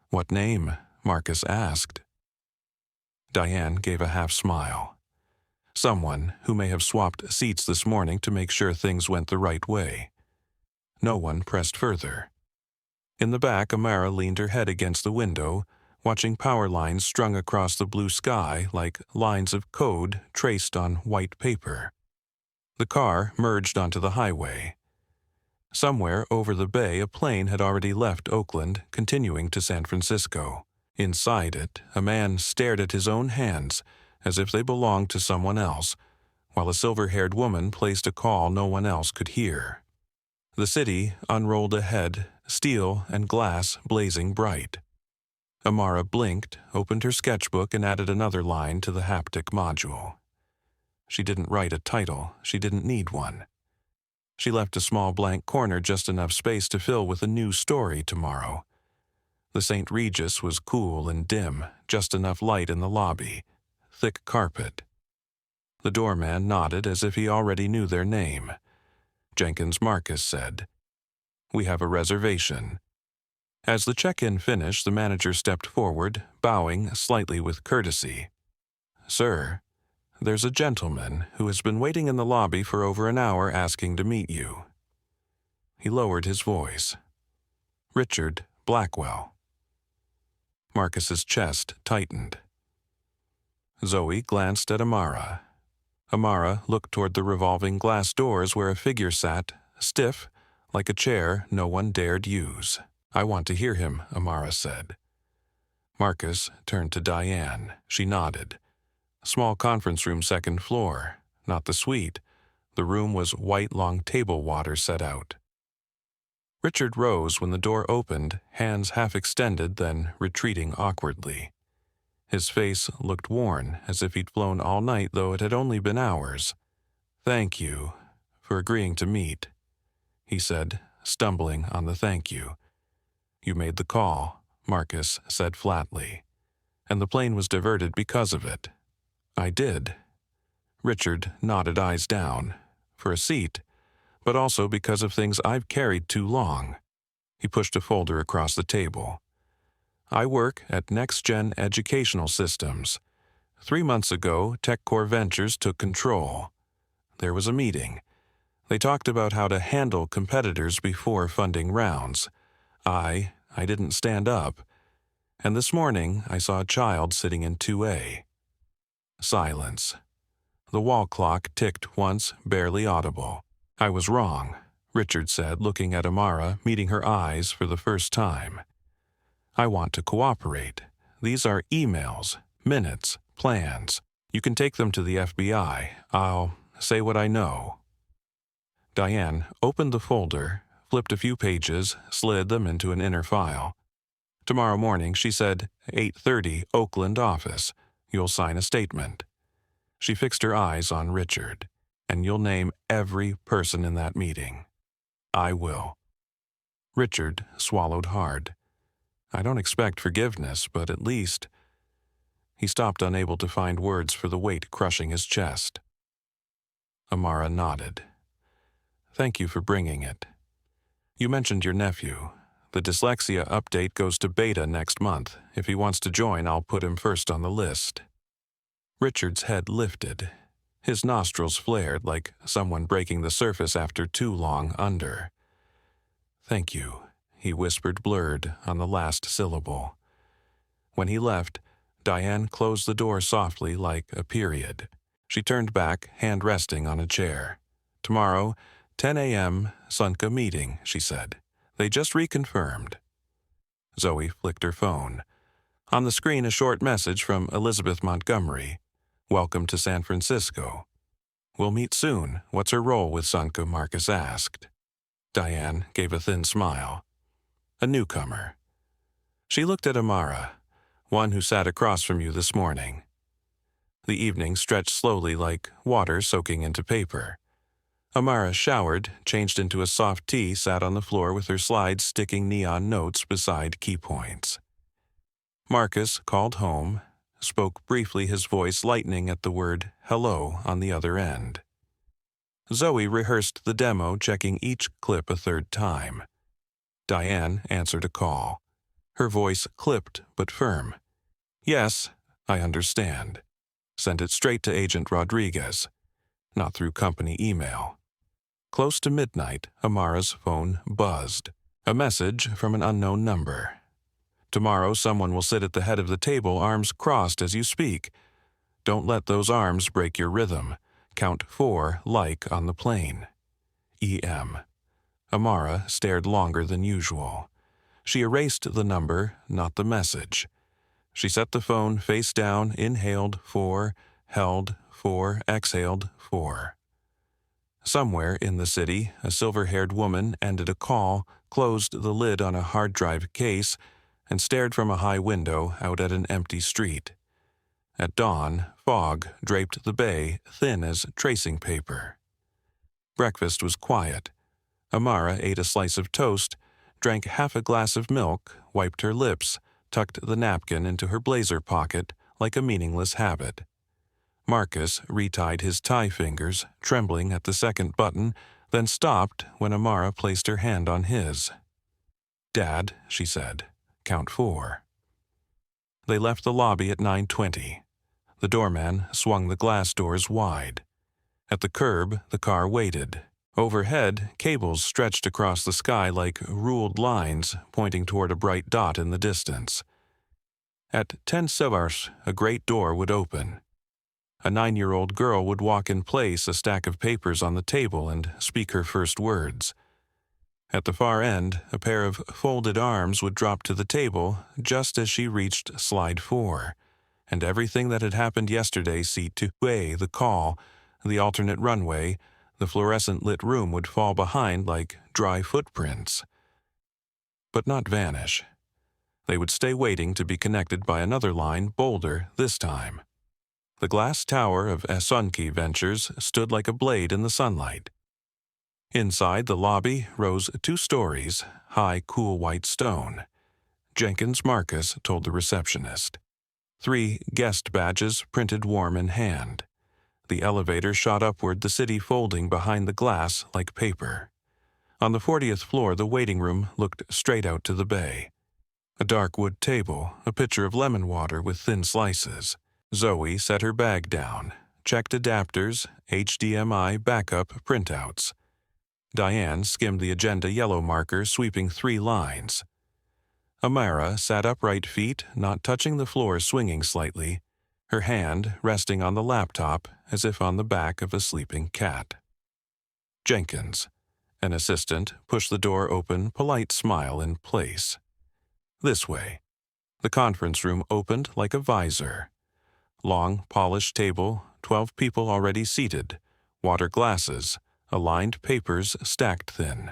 "What name?" Marcus asked. Diane gave a half smile. "Someone who may have swapped seats this morning to make sure things went the right way." No one pressed further. In the back, Amara leaned her head against the window, watching power lines strung across the blue sky like lines of code traced on white paper. The car merged onto the highway. Somewhere over the bay, a plane had already left Oakland, continuing to San Francisco. Inside it, a man stared at his own hands as if they belonged to someone else, while a silver-haired woman placed a call no one else could hear. The city unrolled ahead, steel and glass blazing bright. Amara blinked, opened her sketchbook, and added another line to the haptic module. She didn't write a title. She didn't need one. She left a small blank corner, just enough space to fill with a new story tomorrow. The St. Regis was cool and dim, just enough light in the lobby. Thick carpet. The doorman nodded as if he already knew their name. Jenkins Marcus said, "We have a reservation." As the check-in finished, the manager stepped forward, bowing slightly with courtesy. "Sir, there's a gentleman who has been waiting in the lobby for over an hour asking to meet you." He lowered his voice. Richard Blackwell. Marcus's chest tightened. Zoe glanced at Amara. Amara looked toward the revolving glass doors where a figure sat, stiff, like a chair no one dared use. I want to hear him, Amara said. Marcus turned to Diane. She nodded. Small conference room, second floor. Not the suite. The room was white long table water set out. Richard rose when the door opened, hands half extended, then retreating awkwardly. His face looked worn, as if he'd flown all night, though it had only been hours. "Thank you for agreeing to meet," he said, stumbling on the thank you. "You made the call," Marcus said flatly, "and the plane was diverted because of it." "I did." Richard nodded, eyes down. "For a seat, but also because of things I've carried too long." He pushed a folder across the table. "I work at Next Gen Educational Systems. 3 months ago, TechCore Ventures took control. There was a meeting. They talked about how to handle competitors before funding rounds. I didn't stand up. And this morning, I saw a child sitting in 2A. Silence. The wall clock ticked once, barely audible. "I was wrong," Richard said, looking at Amara, meeting her eyes for the first time. "I want to cooperate. These are emails, minutes, plans. You can take them to the FBI. I'll say what I know." Diane opened the folder, flipped a few pages, slid them into an inner file. "Tomorrow morning," she said, "8:30, Oakland office. You'll sign a statement." She fixed her eyes on Richard. "And you'll name every person in that meeting." "I will." Richard swallowed hard. "I don't expect forgiveness, but at least—" He stopped, unable to find words for the weight crushing his chest. Amara nodded. "Thank you for bringing it. You mentioned your nephew. The dyslexia update goes to beta next month. If he wants to join, I'll put him first on the list." Richard's head lifted. His nostrils flared like someone breaking the surface after too long under. "Thank you," he whispered, blurred on the last syllable. When he left, Diane closed the door softly like a period. She turned back, hand resting on a chair. "Tomorrow, 10 a.m., Sunka meeting," she said. "They just reconfirmed." Zoe flicked her phone. On the screen, a short message from Elizabeth Montgomery. "Welcome to San Francisco." "We'll meet soon. What's her role with Sunka?" Marcus asked. Diane gave a thin smile. "A newcomer." She looked at Amara, "One who sat across from you this morning." The evening stretched slowly like water soaking into paper. Amara showered, changed into a soft tea, sat on the floor with her slides sticking neon notes beside key points. Marcus called home, spoke briefly, his voice lightening at the word hello on the other end. Zoe rehearsed the demo, checking each clip a third time. Diane answered a call. Her voice clipped but firm. "Yes, I understand." Sent it straight to Agent Rodriguez, not through company email. Close to midnight, Amara's phone buzzed. A message from an unknown number. "Tomorrow someone will sit at the head of the table, arms crossed as you speak. Don't let those arms break your rhythm. Count 4 like on the plane. E.M." Amara stared longer than usual. She erased the number, not the message. She set the phone face down, inhaled 4, held 4, exhaled 4. Somewhere in the city, a silver-haired woman ended a call, closed the lid on a hard drive case, and stared from a high window out at an empty street. At dawn, fog draped the bay, thin as tracing paper. Breakfast was quiet. Amara ate a slice of toast, drank half a glass of milk, wiped her lips, tucked the napkin into her blazer pocket like a meaningless habit. Marcus retied his tie fingers, trembling at the second button, then stopped when Amara placed her hand on his. "Dad," she said, "count 4." They left the lobby at 9:20. The doorman swung the glass doors wide. At the curb, the car waited. Overhead, cables stretched across the sky like ruled lines pointing toward a bright dot in the distance. At 10 Sevars, a great door would open. A 9-year-old girl would walk in place, a stack of papers on the table, and speak her first words. At the far end, a pair of folded arms would drop to the table just as she reached slide 4, and everything that had happened yesterday, seat to way, the call, the alternate runway, the fluorescent-lit room would fall behind like dry footprints. But not vanish. They would stay waiting to be connected by another line, bolder this time. The glass tower of Sonki Ventures stood like a blade in the sunlight. Inside the lobby rose 2 stories, high, cool white stone. Jenkins Marcus told the receptionist. 3 guest badges printed warm in hand. The elevator shot upward, the city folding behind the glass like paper. On the 40th floor, the waiting room looked straight out to the bay. A dark wood table, a pitcher of lemon water with thin slices. Zoe set her bag down, checked adapters, HDMI backup printouts. Diane skimmed the agenda yellow marker, sweeping 3 lines. Amara sat upright, feet not touching the floor, swinging slightly, her hand resting on the laptop as if on the back of a sleeping cat. Jenkins, an assistant, pushed the door open, polite smile in place. This way. The conference room opened like a visor. Long, polished table, 12 people already seated, water glasses, aligned papers stacked thin.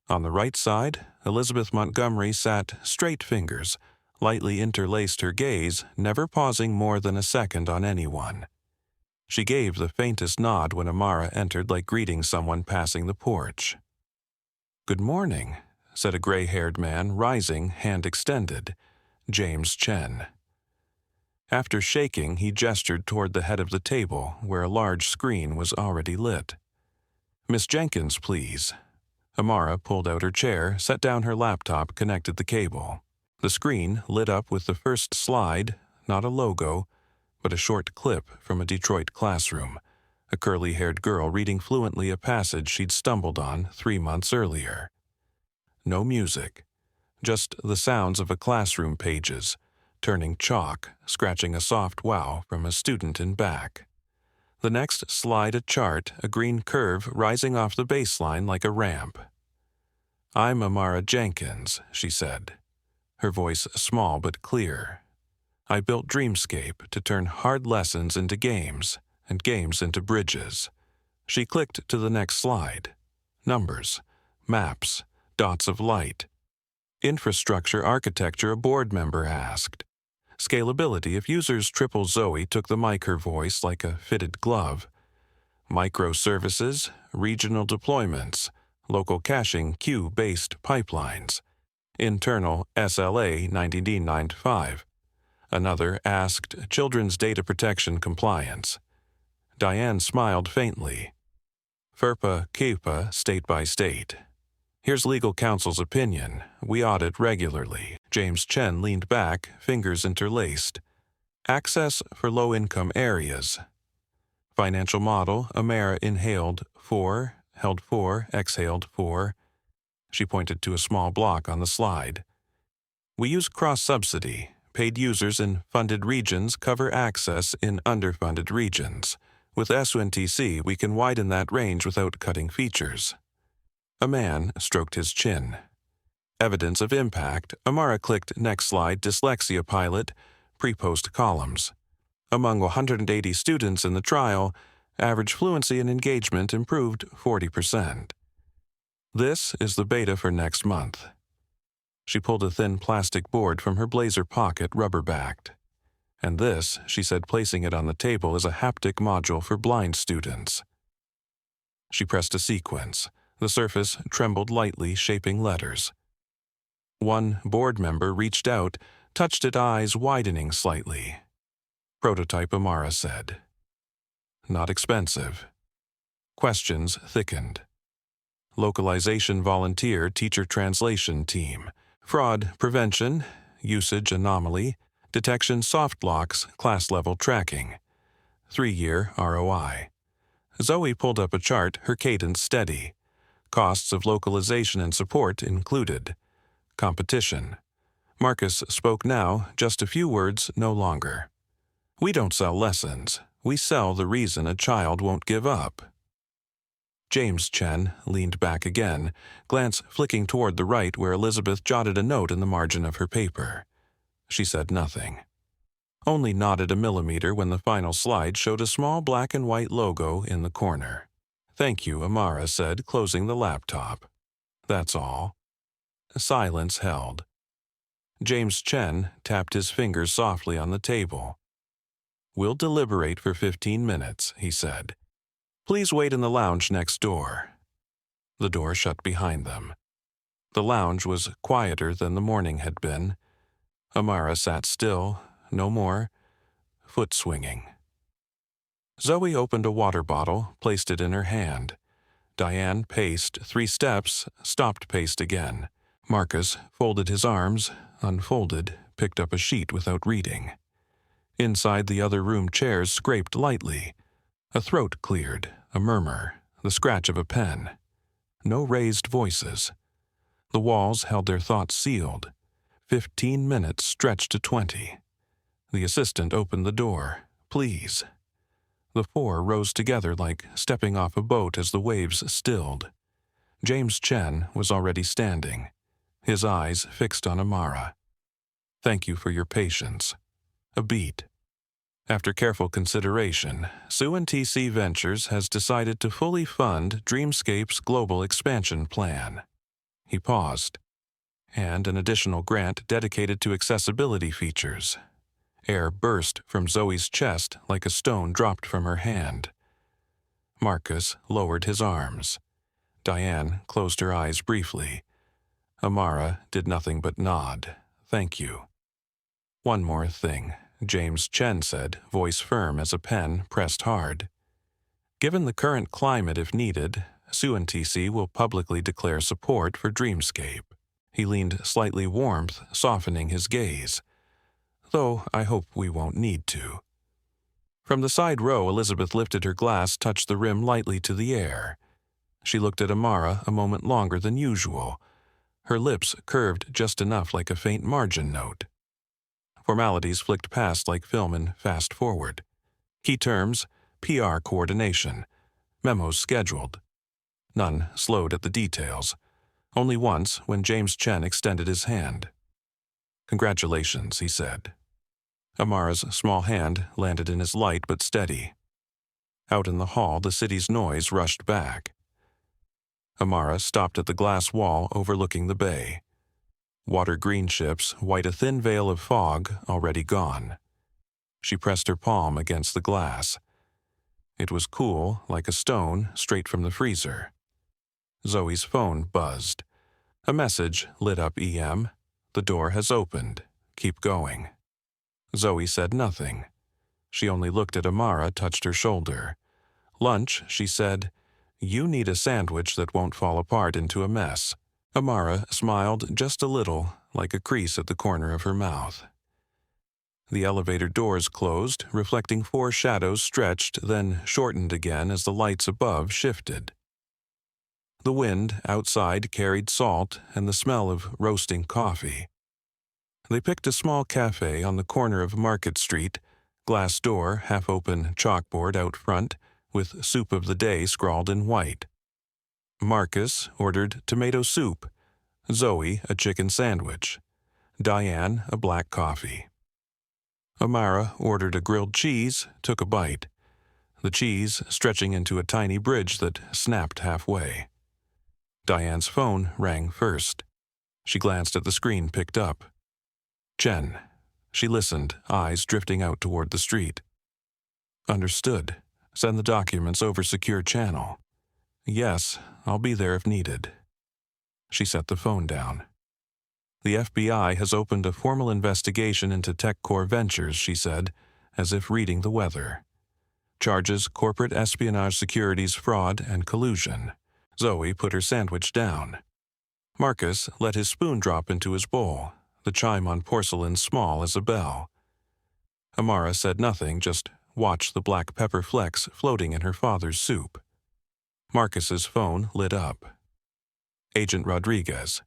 On the right side, Elizabeth Montgomery sat straight fingers, lightly interlaced her gaze, never pausing more than a second on anyone. She gave the faintest nod when Amara entered, like greeting someone passing the porch. "Good morning," said a gray-haired man, rising, hand extended, James Chen. After shaking, he gestured toward the head of the table, where a large screen was already lit. "Miss Jenkins, please." Amara pulled out her chair, set down her laptop, connected the cable. The screen lit up with the first slide, not a logo, but a short clip from a Detroit classroom, a curly-haired girl reading fluently a passage she'd stumbled on 3 months earlier. No music, just the sounds of a classroom pages, turning chalk, scratching a soft wow from a student in back. The next slide a chart, a green curve rising off the baseline like a ramp. "I'm Amara Jenkins," she said, her voice small but clear. "I built Dreamscape to turn hard lessons into games, and games into bridges." She clicked to the next slide. Numbers, maps, dots of light. "Infrastructure architecture," a board member asked. "Scalability, if users triple Zoe took the mic, her voice like a fitted glove. Microservices, regional deployments, local caching, queue-based pipelines. Internal SLA 1995. Another asked children's data protection compliance. Diane smiled faintly. FERPA, CAPA, state by state. "Here's legal counsel's opinion. We audit regularly." James Chen leaned back, fingers interlaced. "Access for low-income areas." Financial model, Amara inhaled 4, held 4, exhaled 4. She pointed to a small block on the slide. "We use cross-subsidy. Paid users in funded regions cover access in underfunded regions. With SUNTC, we can widen that range without cutting features." A man stroked his chin. Evidence of impact. Amara clicked next slide, dyslexia pilot, pre-post columns. Among 180 students in the trial, average fluency and engagement improved 40%. This is the beta for next month. She pulled a thin plastic board from her blazer pocket, rubber-backed. "And this," she said, placing it on the table, "is a haptic module for blind students." She pressed a sequence. The surface trembled lightly, shaping letters. One board member reached out, touched it, eyes widening slightly. "Prototype," Amara said. "Not expensive." Questions thickened. Localization volunteer, teacher translation team. Fraud prevention, usage anomaly, detection soft locks, class-level tracking. 3-year ROI. Zoe pulled up a chart, her cadence steady. Costs of localization and support included. Competition. Marcus spoke now, just a few words no longer. We don't sell lessons. We sell the reason a child won't give up. James Chen leaned back again, glance flicking toward the right where Elizabeth jotted a note in the margin of her paper. She said nothing. Only nodded a millimeter when the final slide showed a small black and white logo in the corner. Thank you, Amara said, closing the laptop. That's all. Silence held. James Chen tapped his fingers softly on the table. We'll deliberate for 15 minutes, he said. Please wait in the lounge next door. The door shut behind them. The lounge was quieter than the morning had been. Amara sat still, no more, foot swinging. Zoe opened a water bottle, placed it in her hand. Diane paced 3 steps, stopped, paced again. Marcus folded his arms, unfolded, picked up a sheet without reading. Inside the other room chairs scraped lightly. A throat cleared, a murmur, the scratch of a pen. No raised voices. The walls held their thoughts sealed. 15 minutes stretched to 20. The assistant opened the door. Please. The 4 rose together like stepping off a boat as the waves stilled. James Chen was already standing, his eyes fixed on Amara. Thank you for your patience. A beat. After careful consideration, SUNTC Ventures has decided to fully fund Dreamscape's global expansion plan. He paused. And an additional grant dedicated to accessibility features. Air burst from Zoe's chest like a stone dropped from her hand. Marcus lowered his arms. Diane closed her eyes briefly. Amara did nothing but nod. Thank you. One more thing, James Chen said, voice firm as a pen pressed hard. Given the current climate, if needed, SUNTC will publicly declare support for Dreamscape. He leaned slightly warmth, softening his gaze. Though I hope we won't need to. From the side row, Elizabeth lifted her glass, touched the rim lightly to the air. She looked at Amara a moment longer than usual. Her lips curved just enough like a faint margin note. Formalities flicked past like film in fast forward. Key terms, PR coordination. Memos scheduled. None slowed at the details. Only once when James Chen extended his hand. Congratulations, he said. Amara's small hand landed in his light but steady. Out in the hall, the city's noise rushed back. Amara stopped at the glass wall overlooking the bay. Water-green ships white a thin veil of fog already gone. She pressed her palm against the glass. It was cool, like a stone, straight from the freezer. Zoe's phone buzzed. A message lit up EM. The door has opened. Keep going. Zoe said nothing. She only looked at Amara, touched her shoulder. Lunch, she said. You need a sandwich that won't fall apart into a mess. Amara smiled just a little, like a crease at the corner of her mouth. The elevator doors closed, reflecting 4 shadows stretched, then shortened again as the lights above shifted. The wind outside carried salt and the smell of roasting coffee. They picked a small cafe on the corner of Market Street, glass door, half-open chalkboard out front, with soup of the day scrawled in white. Marcus ordered tomato soup, Zoe a chicken sandwich, Diane a black coffee. Amara ordered a grilled cheese, took a bite, the cheese stretching into a tiny bridge that snapped halfway. Diane's phone rang first. She glanced at the screen picked up. Chen. She listened, eyes drifting out toward the street. Understood. Send the documents over secure channel. Yes, I'll be there if needed. She set the phone down. The FBI has opened a formal investigation into TechCore Ventures, she said, as if reading the weather. Charges corporate espionage, securities fraud, and collusion. Zoe put her sandwich down. Marcus let his spoon drop into his bowl, the chime on porcelain small as a bell. Amara said nothing, just watched the black pepper flecks floating in her father's soup. Marcus's phone lit up. "Agent Rodriguez,"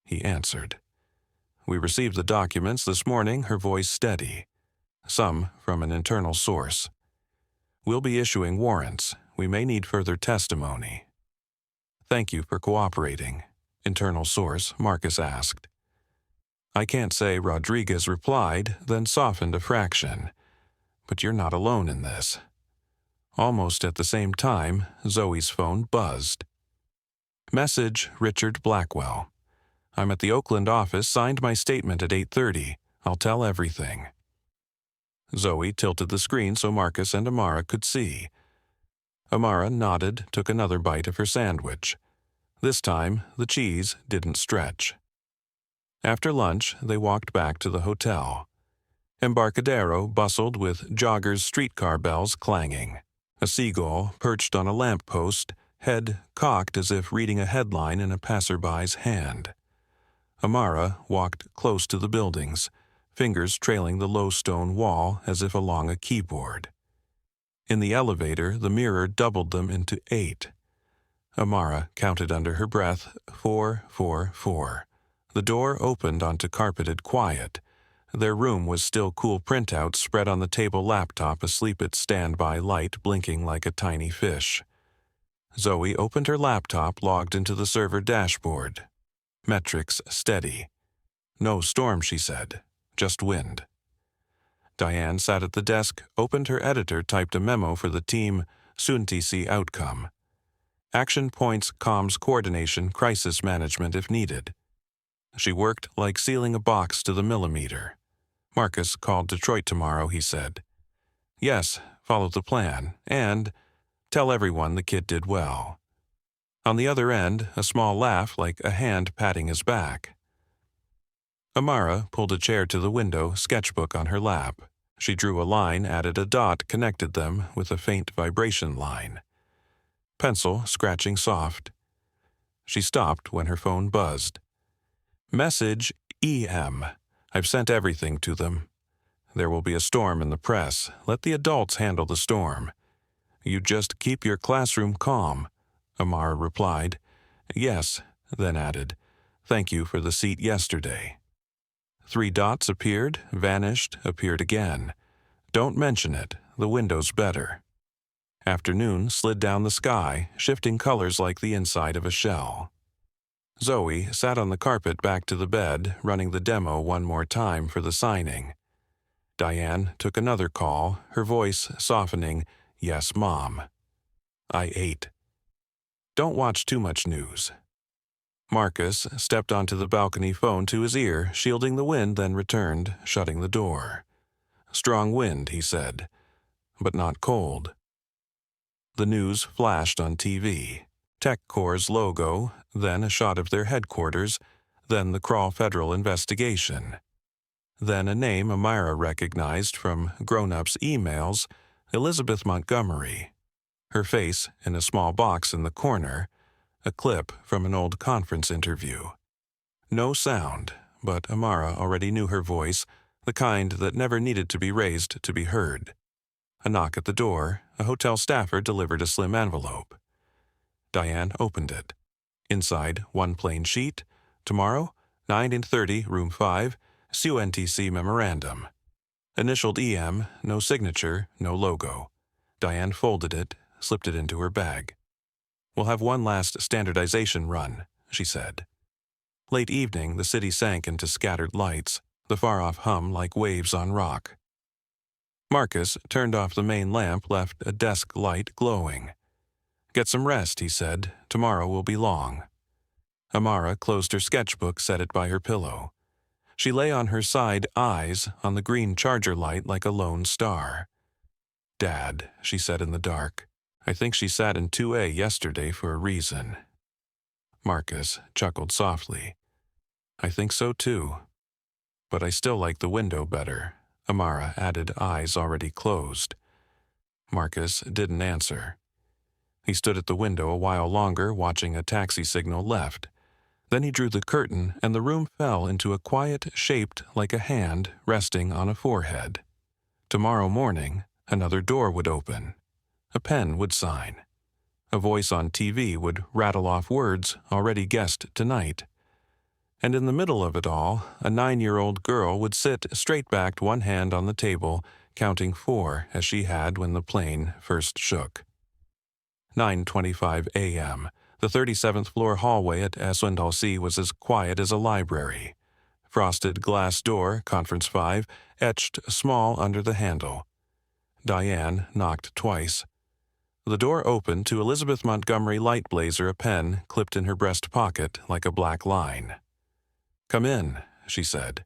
he answered. "We received the documents this morning," her voice steady. "Some from an internal source. We'll be issuing warrants. We may need further testimony." "Thank you for cooperating," internal source Marcus asked. "I can't say," Rodriguez replied, then softened a fraction. "But you're not alone in this." Almost at the same time, Zoe's phone buzzed. "Message, Richard Blackwell. I'm at the Oakland office, signed my statement at 8:30. I'll tell everything." Zoe tilted the screen so Marcus and Amara could see. Amara nodded, took another bite of her sandwich. This time, the cheese didn't stretch. After lunch, they walked back to the hotel. Embarcadero bustled with joggers' streetcar bells clanging. A seagull perched on a lamppost, head cocked as if reading a headline in a passerby's hand. Amara walked close to the buildings, fingers trailing the low stone wall as if along a keyboard. In the elevator, the mirror doubled them into 8. Amara counted under her breath, 4, 4, 4. The door opened onto carpeted quiet. Their room was still cool printouts spread on the table laptop asleep at standby light blinking like a tiny fish. Zoe opened her laptop, logged into the server dashboard. Metrics steady. "No storm," she said. "Just wind." Diane sat at the desk, opened her editor, typed a memo for the team, soon-to-see outcome. Action points, comms coordination, crisis management if needed. She worked like sealing a box to the millimeter. "Marcus called Detroit tomorrow," he said. "Yes, follow the plan, and tell everyone the kid did well." On the other end, a small laugh like a hand patting his back. Amara pulled a chair to the window, sketchbook on her lap. She drew a line, added a dot, connected them with a faint vibration line. Pencil scratching soft. She stopped when her phone buzzed. "Message EM. I've sent everything to them. There will be a storm in the press. Let the adults handle the storm. You just keep your classroom calm," Amara replied. "Yes," then added, "Thank you for the seat yesterday." 3 dots appeared, vanished, appeared again. "Don't mention it. The window's better." Afternoon slid down the sky, shifting colors like the inside of a shell. Zoe sat on the carpet back to the bed, running the demo one more time for the signing. Diane took another call, her voice softening, "Yes, Mom." "I ate." "Don't watch too much news." Marcus stepped onto the balcony phone to his ear, shielding the wind, then returned, shutting the door. "Strong wind," he said, "but not cold." The news flashed on TV. TechCore's logo, then a shot of their headquarters, then the Crawl Federal investigation. Then a name Amira recognized from grown-ups' emails, Elizabeth Montgomery. Her face in a small box in the corner, a clip from an old conference interview. No sound, but Amara already knew her voice, the kind that never needed to be raised to be heard. A knock at the door, a hotel staffer delivered a slim envelope. Diane opened it. Inside, one plain sheet. "Tomorrow, 9:30, room 5, SUNTC memorandum." Initialed EM, no signature, no logo. Diane folded it, slipped it into her bag. "We'll have one last standardization run," she said. Late evening, the city sank into scattered lights, the far-off hum like waves on rock. Marcus turned off the main lamp, left a desk light glowing. "Get some rest," he said. "Tomorrow will be long." Amara closed her sketchbook, set it by her pillow. She lay on her side, eyes on the green charger light like a lone star. "Dad," she said in the dark. "I think she sat in 2A yesterday for a reason." Marcus chuckled softly. "I think so too. But I still like the window better," Amara added, eyes already closed. Marcus didn't answer. He stood at the window a while longer, watching a taxi signal left. Then he drew the curtain, and the room fell into a quiet shaped like a hand resting on a forehead. Tomorrow morning, Another door would open. A pen would sign. A voice on TV would rattle off words already guessed tonight. And in the middle of it all, a 9-year-old girl would sit straight-backed, one hand on the table, counting 4 as she had when the plane first shook. 9:25 a.m. The 37th floor hallway at S&C was as quiet as a library. Frosted glass door, conference 5, etched small under the handle. Diane knocked twice. The door opened to Elizabeth Montgomery Light Blazer, a pen clipped in her breast pocket like a black line. "Come in," she said.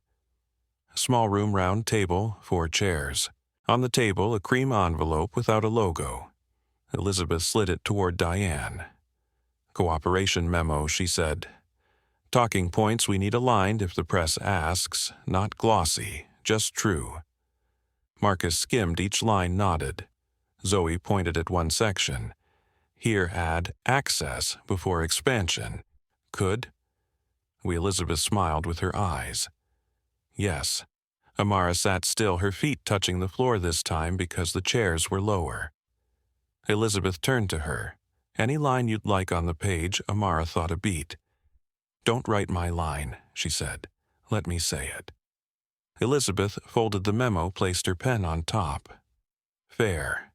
Small room, round table, 4 chairs. On the table, a cream envelope without a logo. Elizabeth slid it toward Diane. "Cooperation memo," she said. "Talking points we need aligned if the press asks, not glossy, just true." Marcus skimmed each line, nodded. Zoe pointed at one section. "Here add access before expansion. Could?" Elizabeth smiled with her eyes. "Yes." Amara sat still, her feet touching the floor this time because the chairs were lower. Elizabeth turned to her. "Any line you'd like on the page." Amara thought a beat. "Don't write my line," she said. "Let me say it." Elizabeth folded the memo, placed her pen on top. "Fair."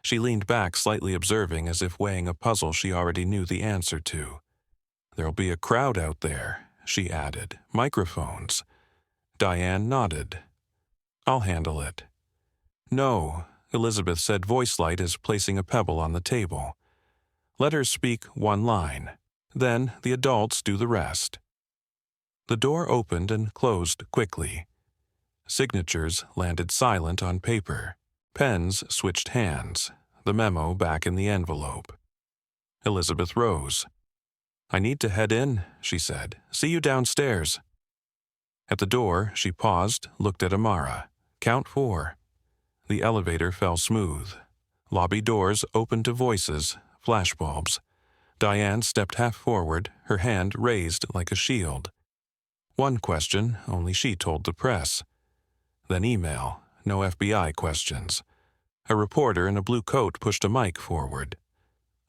She leaned back, slightly observing, as if weighing a puzzle she already knew the answer to. "There'll be a crowd out there," she added. "Microphones." Diane nodded. "I'll handle it." "No," Elizabeth said, voice light as placing a pebble on the table. "Let her speak one line. Then the adults do the rest." The door opened and closed quickly. Signatures landed silent on paper. Pens switched hands, the memo back in the envelope. Elizabeth rose. "I need to head in," she said. "See you downstairs." At the door, she paused, looked at Amara. "Count 4." The elevator fell smooth. Lobby doors opened to voices, flashbulbs. Diane stepped half forward, her hand raised like a shield. One question, only she told the press. Then email, no FBI questions. A reporter in a blue coat pushed a mic forward.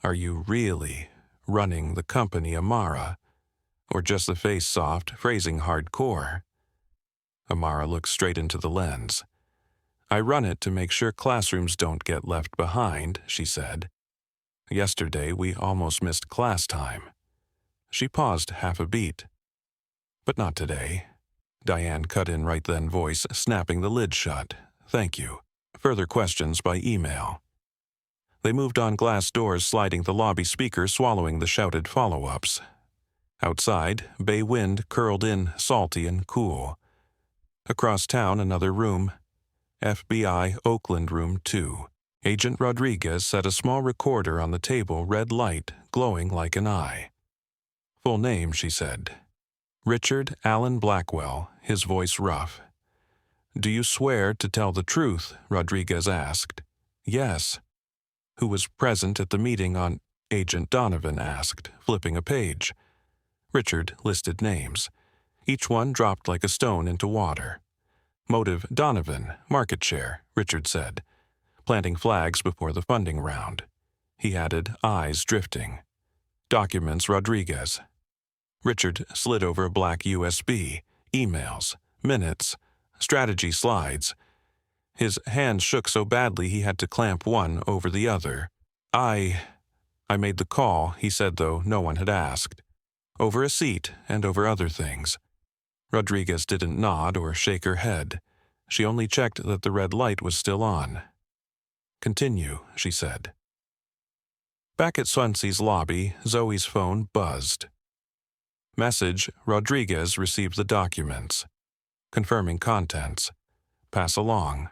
"Are you really running the company, Amara? Or just the face soft, phrasing hardcore?" Amara looked straight into the lens. "I run it to make sure classrooms don't get left behind," she said. "Yesterday we almost missed class time." She paused half a beat. "But not today." Diane cut in right then, voice snapping the lid shut. "Thank you. Further questions by email." They moved on, glass doors sliding, the lobby speaker swallowing the shouted follow-ups. Outside, bay wind curled in, salty and cool. Across town, another room. FBI Oakland Room 2. Agent Rodriguez set a small recorder on the table, red light glowing like an eye. "Full name," she said. "Richard Allen Blackwell," his voice rough. "Do you swear to tell the truth?" Rodriguez asked. "Yes." "Who was present at the meeting on—" Agent Donovan asked, flipping a page. Richard listed names. Each one dropped like a stone into water. "Motive Donovan, market share," Richard said, planting flags before the funding round. He added, eyes drifting. "Documents Rodriguez." Richard slid over a black USB, emails, minutes, strategy slides. His hand shook so badly he had to clamp one over the other. I made the call," he said, though no one had asked. "Over a seat and over other things." Rodriguez didn't nod or shake her head. She only checked that the red light was still on. "Continue," she said. Back at Swansea's lobby, Zoe's phone buzzed. Message: Rodriguez received the documents. Confirming contents. Pass along.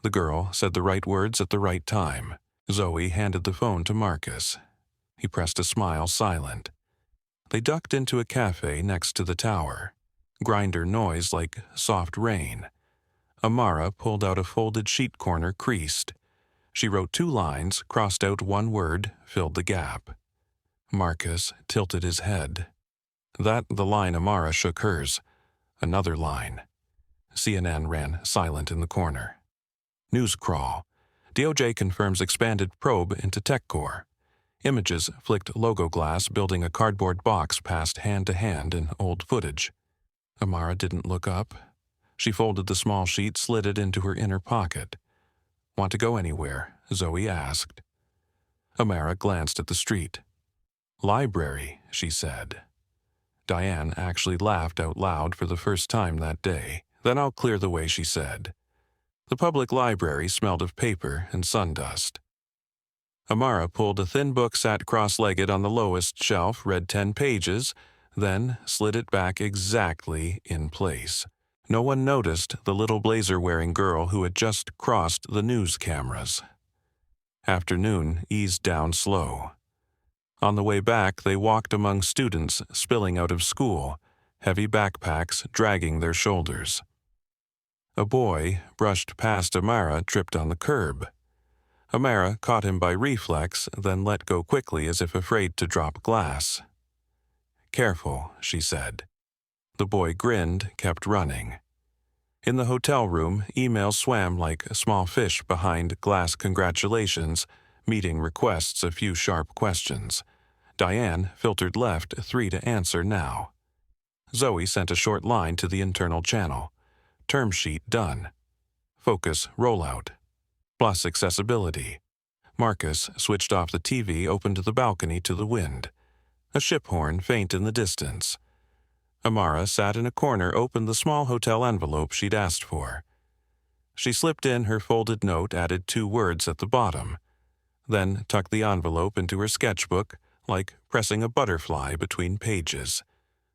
The girl said the right words at the right time. Zoe handed the phone to Marcus. He pressed a smile, silent. They ducked into a cafe next to the tower. Grinder noise like soft rain. Amara pulled out a folded sheet corner, creased. She wrote 2 lines, crossed out 1 word, filled the gap. Marcus tilted his head. That the line. Amara shook hers. Another line. CNN ran silent in the corner. News crawl. DOJ confirms expanded probe into TechCore. Images flicked logo glass building a cardboard box passed hand-to-hand in old footage. Amara didn't look up. She folded the small sheet, slid it into her inner pocket. "Want to go anywhere?" Zoe asked. Amara glanced at the street. "Library," she said. Diane actually laughed out loud for the first time that day. "Then I'll clear the way," she said. The public library smelled of paper and sundust. Amara pulled a thin book, sat cross-legged on the lowest shelf, read 10 pages, then slid it back exactly in place. No one noticed the little blazer-wearing girl who had just crossed the news cameras. Afternoon eased down slow. On the way back, they walked among students spilling out of school, heavy backpacks dragging their shoulders. A boy brushed past Amara, tripped on the curb. Amara caught him by reflex, then let go quickly as if afraid to drop glass. "Careful," she said. The boy grinned, kept running. In the hotel room, emails swam like small fish behind glass congratulations, meeting requests a few sharp questions. Diane filtered left 3 to answer now. Zoe sent a short line to the internal channel. Term sheet done. Focus rollout. Plus accessibility. Marcus switched off the TV, opened the balcony to the wind. A ship horn faint in the distance. Amara sat in a corner, opened the small hotel envelope she'd asked for. She slipped in her folded note, added 2 words at the bottom, then tucked the envelope into her sketchbook, like pressing a butterfly between pages.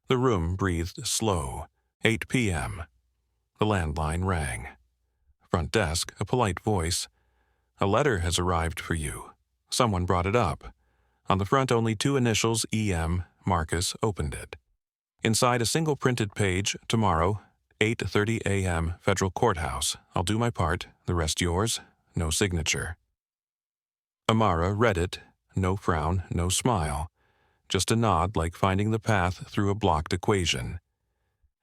The room breathed slow. 8 p.m. The landline rang. Front desk, a polite voice. "A letter has arrived for you." Someone brought it up. On the front, only 2 initials, E.M. Marcus opened it. Inside a single printed page, "Tomorrow, 8:30 a.m., Federal Courthouse. I'll do my part, the rest yours." No signature. Amara read it. No frown, no smile. Just a nod, like finding the path through a blocked equation.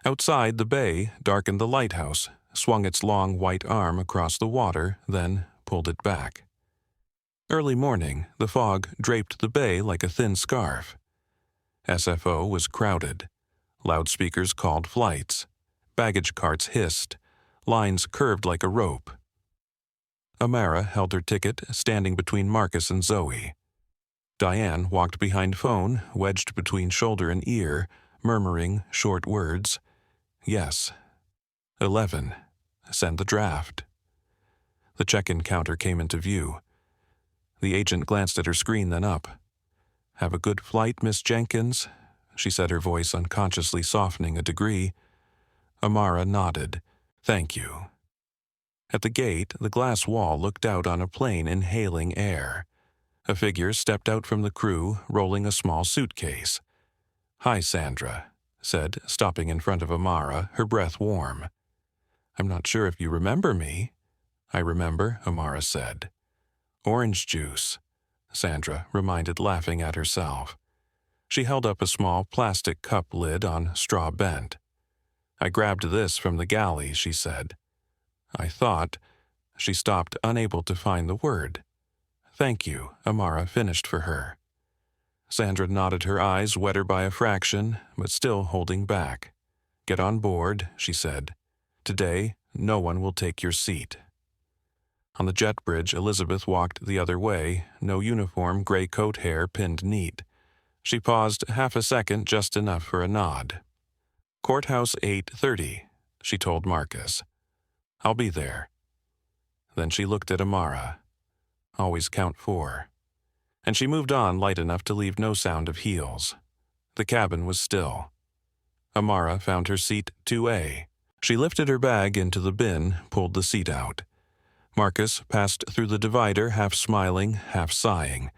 Outside, the bay darkened the lighthouse, swung its long white arm across the water, then pulled it back. Early morning, the fog draped the bay like a thin scarf. SFO was crowded. Loudspeakers called flights. Baggage carts hissed. Lines curved like a rope. Amara held her ticket, standing between Marcus and Zoe. Diane walked behind phone, wedged between shoulder and ear, murmuring short words. "Yes." 11. "Send the draft." The check-in counter came into view. The agent glanced at her screen, then up. "Have a good flight, Miss Jenkins?" she said, her voice unconsciously softening a degree. Amara nodded. "Thank you." At the gate, the glass wall looked out on a plane inhaling air. A figure stepped out from the crew, rolling a small suitcase. "Hi, Sandra," said, stopping in front of Amara, her breath warm. "I'm not sure if you remember me." "I remember," Amara said. "Orange juice," Sandra reminded, laughing at herself. She held up a small plastic cup lid on straw bent. "I grabbed this from the galley," she said. "I thought—" She stopped, unable to find the word. "Thank you," Amara finished for her. Sandra nodded, her eyes wetter by a fraction, but still holding back. "Get on board," she said. "Today, no one will take your seat." On the jet bridge, Elizabeth walked the other way, no uniform, gray coat hair pinned neat. She paused half a second, just enough for a nod. "Courthouse 8:30, she told Marcus. "I'll be there." Then she looked at Amara. "Always count 4. And she moved on, light enough to leave no sound of heels. The cabin was still. Amara found her seat 2A. She lifted her bag into the bin, pulled the seat out. Marcus passed through the divider, half smiling, half sighing.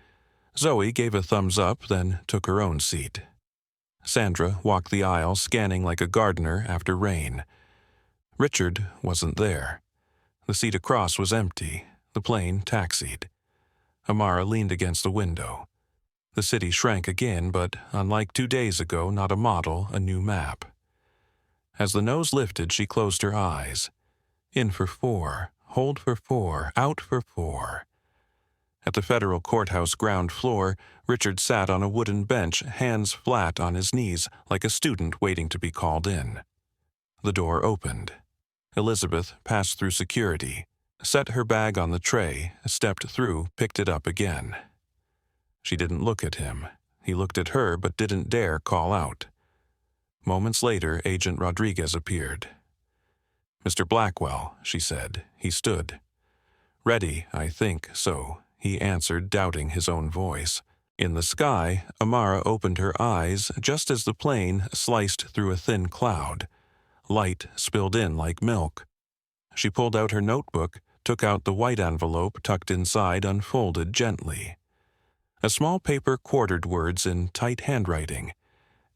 Zoe gave a thumbs up, then took her own seat. Sandra walked the aisle, scanning like a gardener after rain. Richard wasn't there. The seat across was empty. The plane taxied. Amara leaned against the window. The city shrank again, but unlike 2 days ago, not a model, a new map. As the nose lifted, she closed her eyes. In for 4, hold for 4, out for 4. At the federal courthouse ground floor, Richard sat on a wooden bench, hands flat on his knees, like a student waiting to be called in. The door opened. Elizabeth passed through security, set her bag on the tray, stepped through, picked it up again. She didn't look at him. He looked at her but didn't dare call out. Moments later, Agent Rodriguez appeared. "Mr. Blackwell," she said. He stood. "Ready, I think so," he answered, doubting his own voice. In the sky, Amara opened her eyes just as the plane sliced through a thin cloud. Light spilled in like milk. She pulled out her notebook, took out the white envelope tucked inside, unfolded gently. A small paper quartered words in tight handwriting.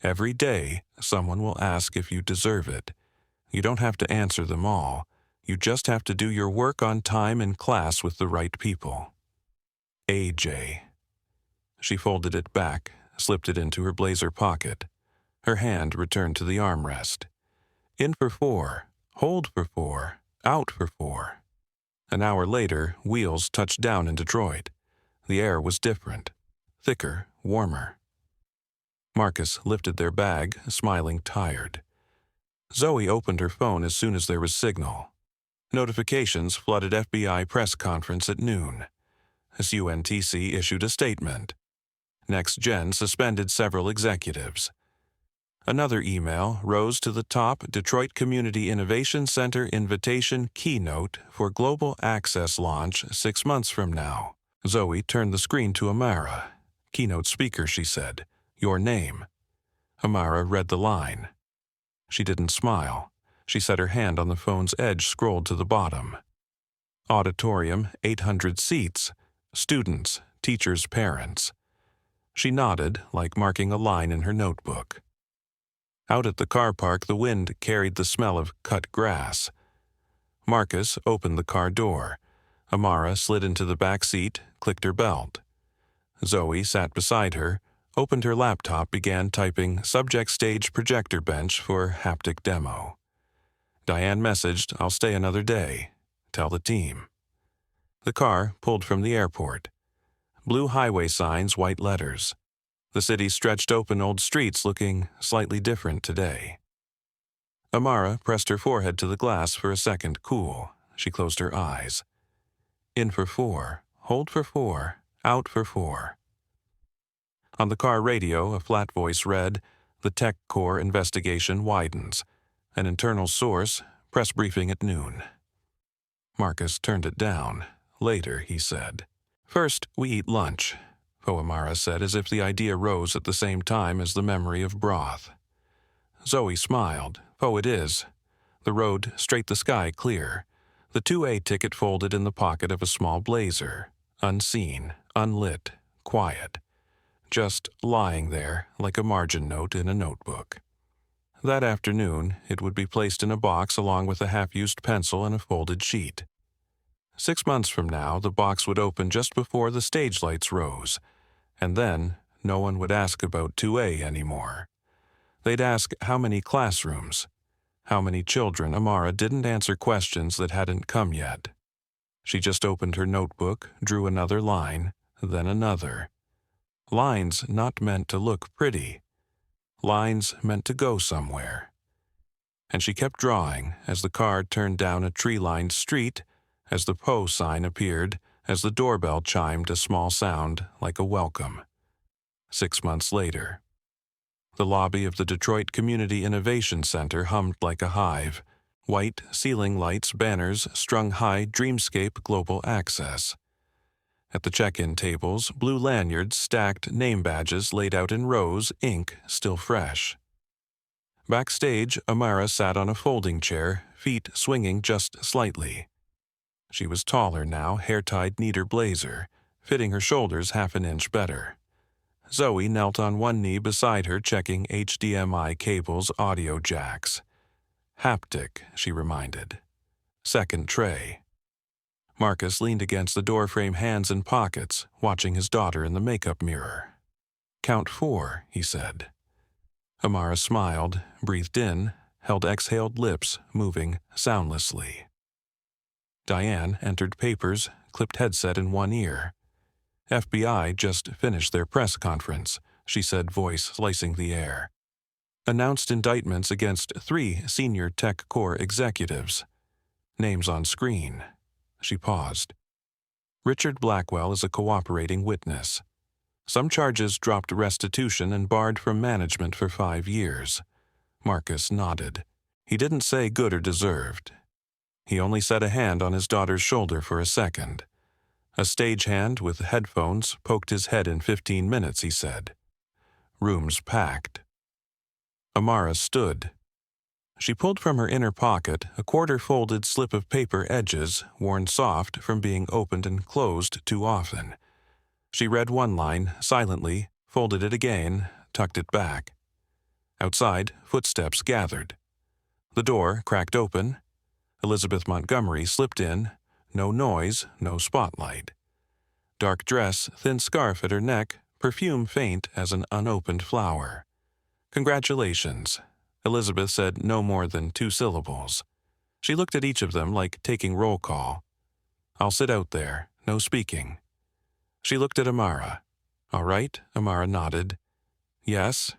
"Every day, someone will ask if you deserve it. You don't have to answer them all. You just have to do your work on time in class with the right people. AJ." She folded it back, slipped it into her blazer pocket. Her hand returned to the armrest. In for 4, hold for 4, out for 4. An hour later, wheels touched down in Detroit. The air was different, thicker, warmer. Marcus lifted their bag, smiling tired. Zoe opened her phone as soon as there was signal. Notifications flooded FBI press conference at noon. UNTC issued a statement. Next Gen suspended several executives. Another email rose to the top: Detroit Community Innovation Center invitation keynote for global access launch 6 months from now. Zoe turned the screen to Amara. "Keynote speaker," she said. "Your name." Amara read the line. She didn't smile. She set her hand on the phone's edge, scrolled to the bottom. Auditorium, 800 seats. Students, teachers, parents. She nodded, like marking a line in her notebook. Out at the car park, the wind carried the smell of cut grass. Marcus opened the car door. Amara slid into the back seat, clicked her belt. Zoe sat beside her, opened her laptop, began typing subject stage projector bench for haptic demo. Diane messaged, "I'll stay another day. Tell the team." The car pulled from the airport. Blue highway signs, white letters. The city stretched open old streets looking slightly different today. Amara pressed her forehead to the glass for a second, cool. She closed her eyes. In for 4, hold for 4, out for 4. On the car radio, a flat voice read, "The Tech Corps investigation widens. An internal source, press briefing at noon." Marcus turned it down. Later, he said. "First, we eat lunch," Amara said, as if the idea rose at the same time as the memory of broth. Zoe smiled. "Oh, it is." The road, straight the sky clear. The 2A ticket folded in the pocket of a small blazer. Unseen, unlit, quiet. Just lying there like a margin note in a notebook. That afternoon, it would be placed in a box along with a half-used pencil and a folded sheet. 6 months from now, the box would open just before the stage lights rose, and then no one would ask about 2A anymore. They'd ask how many classrooms, how many children. Amara didn't answer questions that hadn't come yet. She just opened her notebook, drew another line, then another. Lines not meant to look pretty. Lines meant to go somewhere. And she kept drawing as the car turned down a tree-lined street, as the Poe sign appeared, as the doorbell chimed a small sound like a welcome. 6 months later. The lobby of the Detroit Community Innovation Center hummed like a hive. White ceiling lights, banners strung high, Dreamscape Global Access. At the check-in tables, blue lanyards stacked, name badges laid out in rows, ink still fresh. Backstage, Amara sat on a folding chair, feet swinging just slightly. She was taller now, hair tied neater blazer, fitting her shoulders half an inch better. Zoe knelt on one knee beside her, checking HDMI cables, audio jacks. Haptic, she reminded. Second tray. Marcus leaned against the doorframe, hands in pockets, watching his daughter in the makeup mirror. "Count 4, he said. Amara smiled, breathed in, held exhaled lips, moving soundlessly. Diane entered papers, clipped headset in one ear. FBI just finished their press conference, she said, voice slicing the air. Announced indictments against 3 senior Tech Corps executives. Names on screen. She paused. Richard Blackwell is a cooperating witness. Some charges dropped restitution and barred from management for 5 years. Marcus nodded. He didn't say good or deserved. He only set a hand on his daughter's shoulder for a second. A stagehand with headphones poked his head in 15 minutes, he said. Rooms packed. Amara stood. She pulled from her inner pocket a quarter-folded slip of paper, edges worn soft from being opened and closed too often. She read one line silently, folded it again, tucked it back. Outside, footsteps gathered. The door cracked open. Elizabeth Montgomery slipped in. No noise, no spotlight. Dark dress, thin scarf at her neck, perfume faint as an unopened flower. Congratulations. Elizabeth said no more than 2 syllables. She looked at each of them like taking roll call. I'll sit out there, no speaking. She looked at Amara. All right, Amara nodded. Yes.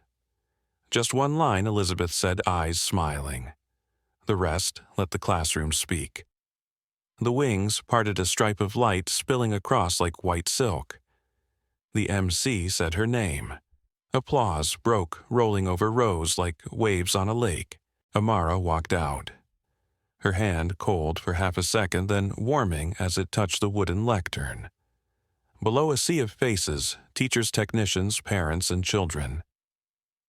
Just one line, Elizabeth said, eyes smiling. The rest let the classroom speak. The wings parted a stripe of light spilling across like white silk. The MC said her name. Applause broke, rolling over rows like waves on a lake. Amara walked out. Her hand cold for half a second, then warming as it touched the wooden lectern. Below a sea of faces, teachers, technicians, parents, and children.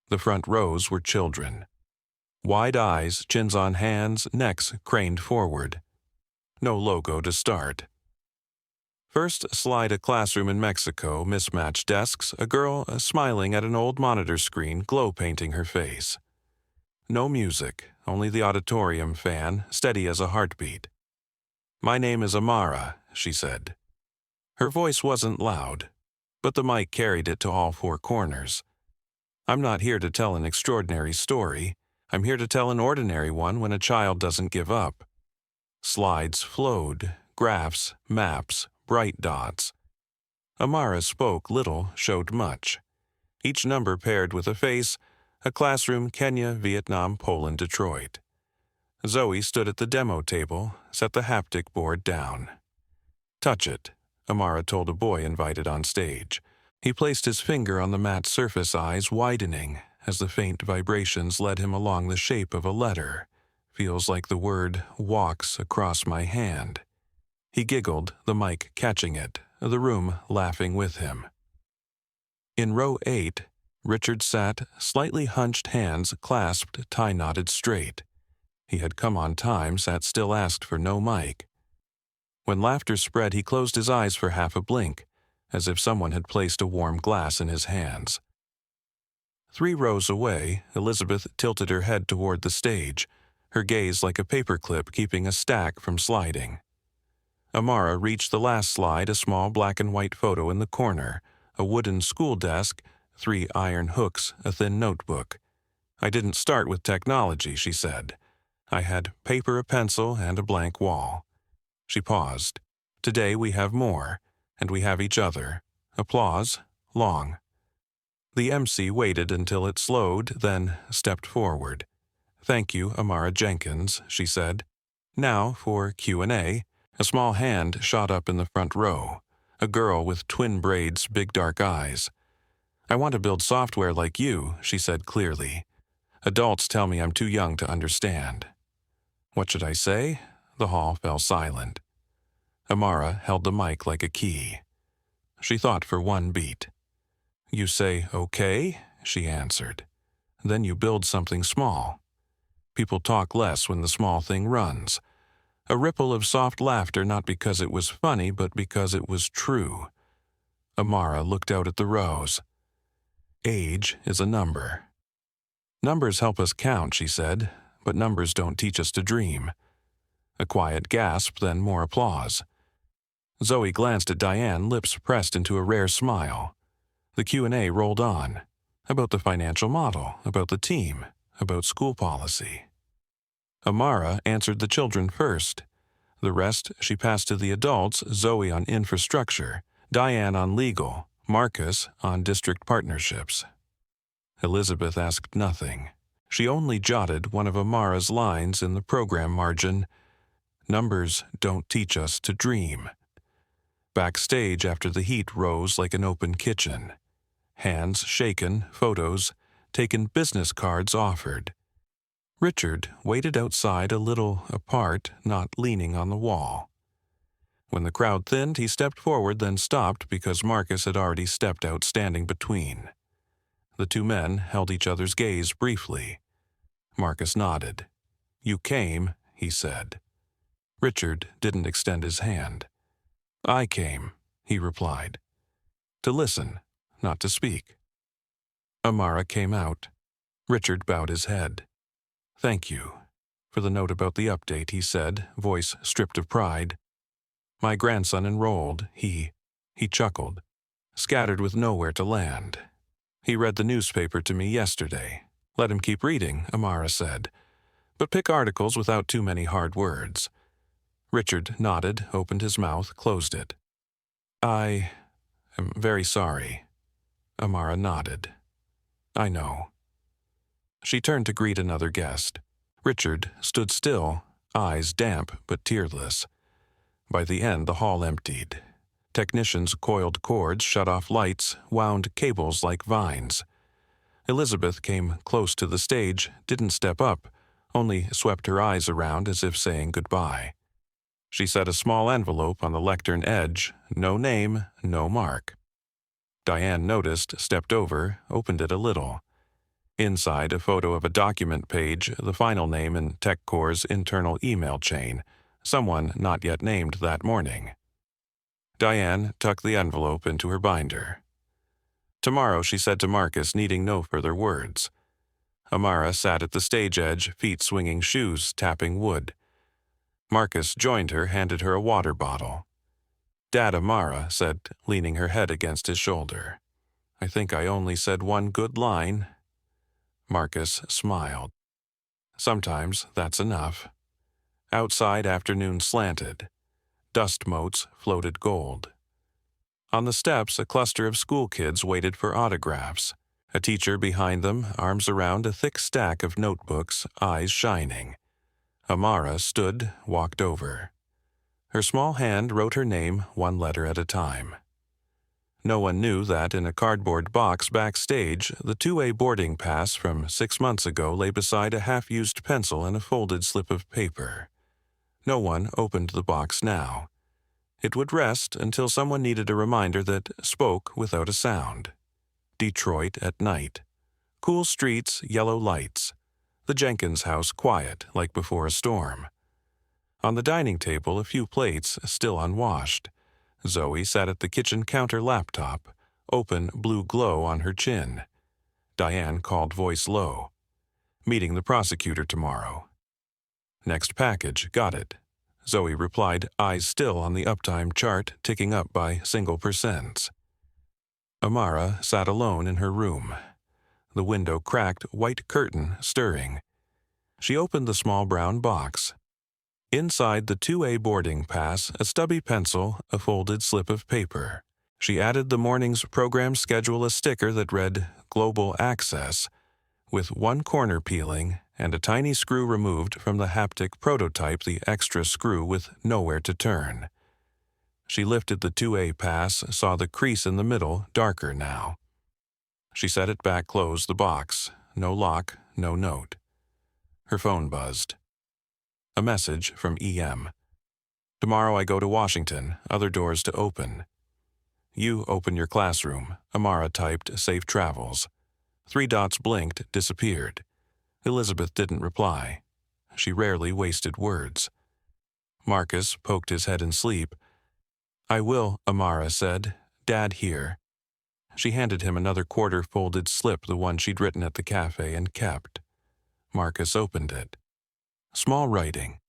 The front rows were children. Wide eyes, chins on hands, necks craned forward. No logo to start. First slide, a classroom in Mexico, mismatched desks, a girl smiling at an old monitor screen, glow painting her face. No music, only the auditorium fan, steady as a heartbeat. My name is Amara, she said. Her voice wasn't loud, but the mic carried it to all 4 corners. I'm not here to tell an extraordinary story. I'm here to tell an ordinary one when a child doesn't give up. Slides flowed, graphs, maps, bright dots. Amara spoke little, showed much. Each number paired with a face, a classroom, Kenya, Vietnam, Poland, Detroit. Zoe stood at the demo table, set the haptic board down. Touch it, Amara told a boy invited on stage. He placed his finger on the matte surface, eyes widening as the faint vibrations led him along the shape of a letter. Feels like the word walks across my hand. He giggled, the mic catching it, the room laughing with him. In row 8, Richard sat, slightly hunched hands clasped, tie-knotted straight. He had come on time, sat still, asked for no mic. When laughter spread, he closed his eyes for half a blink, as if someone had placed a warm glass in his hands. 3 rows away, Elizabeth tilted her head toward the stage, her gaze like a paperclip keeping a stack from sliding. Amara reached the last slide, a small black and white photo in the corner, a wooden school desk, 3 iron hooks, a thin notebook. I didn't start with technology, she said. I had paper, a pencil, and a blank wall. She paused. Today we have more, and we have each other. Applause, long. The MC waited until it slowed, then stepped forward. Thank you, Amara Jenkins, she said. Now for Q&A. A small hand shot up in the front row. A girl with twin braids, big dark eyes. I want to build software like you, she said clearly. Adults tell me I'm too young to understand. What should I say? The hall fell silent. Amara held the mic like a key. She thought for one beat. You say, okay, she answered. Then you build something small. People talk less when the small thing runs. A ripple of soft laughter, not because it was funny, but because it was true. Amara looked out at the rows. Age is a number. Numbers help us count, she said, but numbers don't teach us to dream. A quiet gasp, then more applause. Zoe glanced at Diane, lips pressed into a rare smile. The Q&A rolled on. About the financial model, about the team, about school policy. Amara answered the children first. The rest she passed to the adults, Zoe on infrastructure, Diane on legal, Marcus on district partnerships. Elizabeth asked nothing. She only jotted one of Amara's lines in the program margin, "Numbers don't teach us to dream." Backstage after the heat rose like an open kitchen. Hands shaken, photos taken, business cards offered. Richard waited outside a little apart, not leaning on the wall. When the crowd thinned, he stepped forward, then stopped because Marcus had already stepped out, standing between. The two men held each other's gaze briefly. Marcus nodded. "You came," he said. Richard didn't extend his hand. "I came," he replied. "To listen, not to speak." Amara came out. Richard bowed his head. "Thank you for the note about the update," he said, voice stripped of pride. "My grandson enrolled. He chuckled. Scattered with nowhere to land. He read the newspaper to me yesterday. Let him keep reading," Amara said, "but pick articles without too many hard words." Richard nodded, opened his mouth, closed it. "I am very sorry." Amara nodded. "I know." She turned to greet another guest. Richard stood still, eyes damp but tearless. By the end, the hall emptied. Technicians coiled cords, shut off lights, wound cables like vines. Elizabeth came close to the stage, didn't step up, only swept her eyes around as if saying goodbye. She set a small envelope on the lectern edge, no name, no mark. Diane noticed, stepped over, opened it a little. Inside, a photo of a document page, the final name in TechCore's internal email chain, someone not yet named that morning. Diane tucked the envelope into her binder. "Tomorrow," she said to Marcus, needing no further words. Amara sat at the stage edge, feet swinging, shoes tapping wood. Marcus joined her, handed her a water bottle. "Dad," Amara said, leaning her head against his shoulder. "I think I only said one good line." Marcus smiled. "Sometimes that's enough." Outside, afternoon slanted. Dust motes floated gold. On the steps, a cluster of school kids waited for autographs. A teacher behind them, arms around a thick stack of notebooks, eyes shining. Amara stood, walked over. Her small hand wrote her name one letter at a time. No one knew that in a cardboard box backstage, the 2A boarding pass from 6 months ago lay beside a half-used pencil and a folded slip of paper. No one opened the box now. It would rest until someone needed a reminder that spoke without a sound. Detroit at night. Cool streets, yellow lights. The Jenkins house quiet, like before a storm. On the dining table, a few plates still unwashed. Zoe sat at the kitchen counter laptop, open blue glow on her chin. Diane called, voice low. "Meeting the prosecutor tomorrow." "Next package, got it." Zoe replied, eyes still on the uptime chart, ticking up by single percents. Amara sat alone in her room. The window cracked, white curtain stirring. She opened the small brown box. Inside the 2A boarding pass, a stubby pencil, a folded slip of paper. She added the morning's program schedule, a sticker that read Global Access, with one corner peeling and a tiny screw removed from the haptic prototype, the extra screw with nowhere to turn. She lifted the 2A pass, saw the crease in the middle, darker now. She set it back, closed the box. No lock, no note. Her phone buzzed. A message from EM. "Tomorrow I go to Washington, other doors to open." "You open your classroom," Amara typed, "safe travels." 3 dots blinked, disappeared. Elizabeth didn't reply. She rarely wasted words. Marcus poked his head in sleep. "I will," Amara said. "Dad here." She handed him another quarter-folded slip, the one she'd written at the cafe and kept. Marcus opened it. Small writing.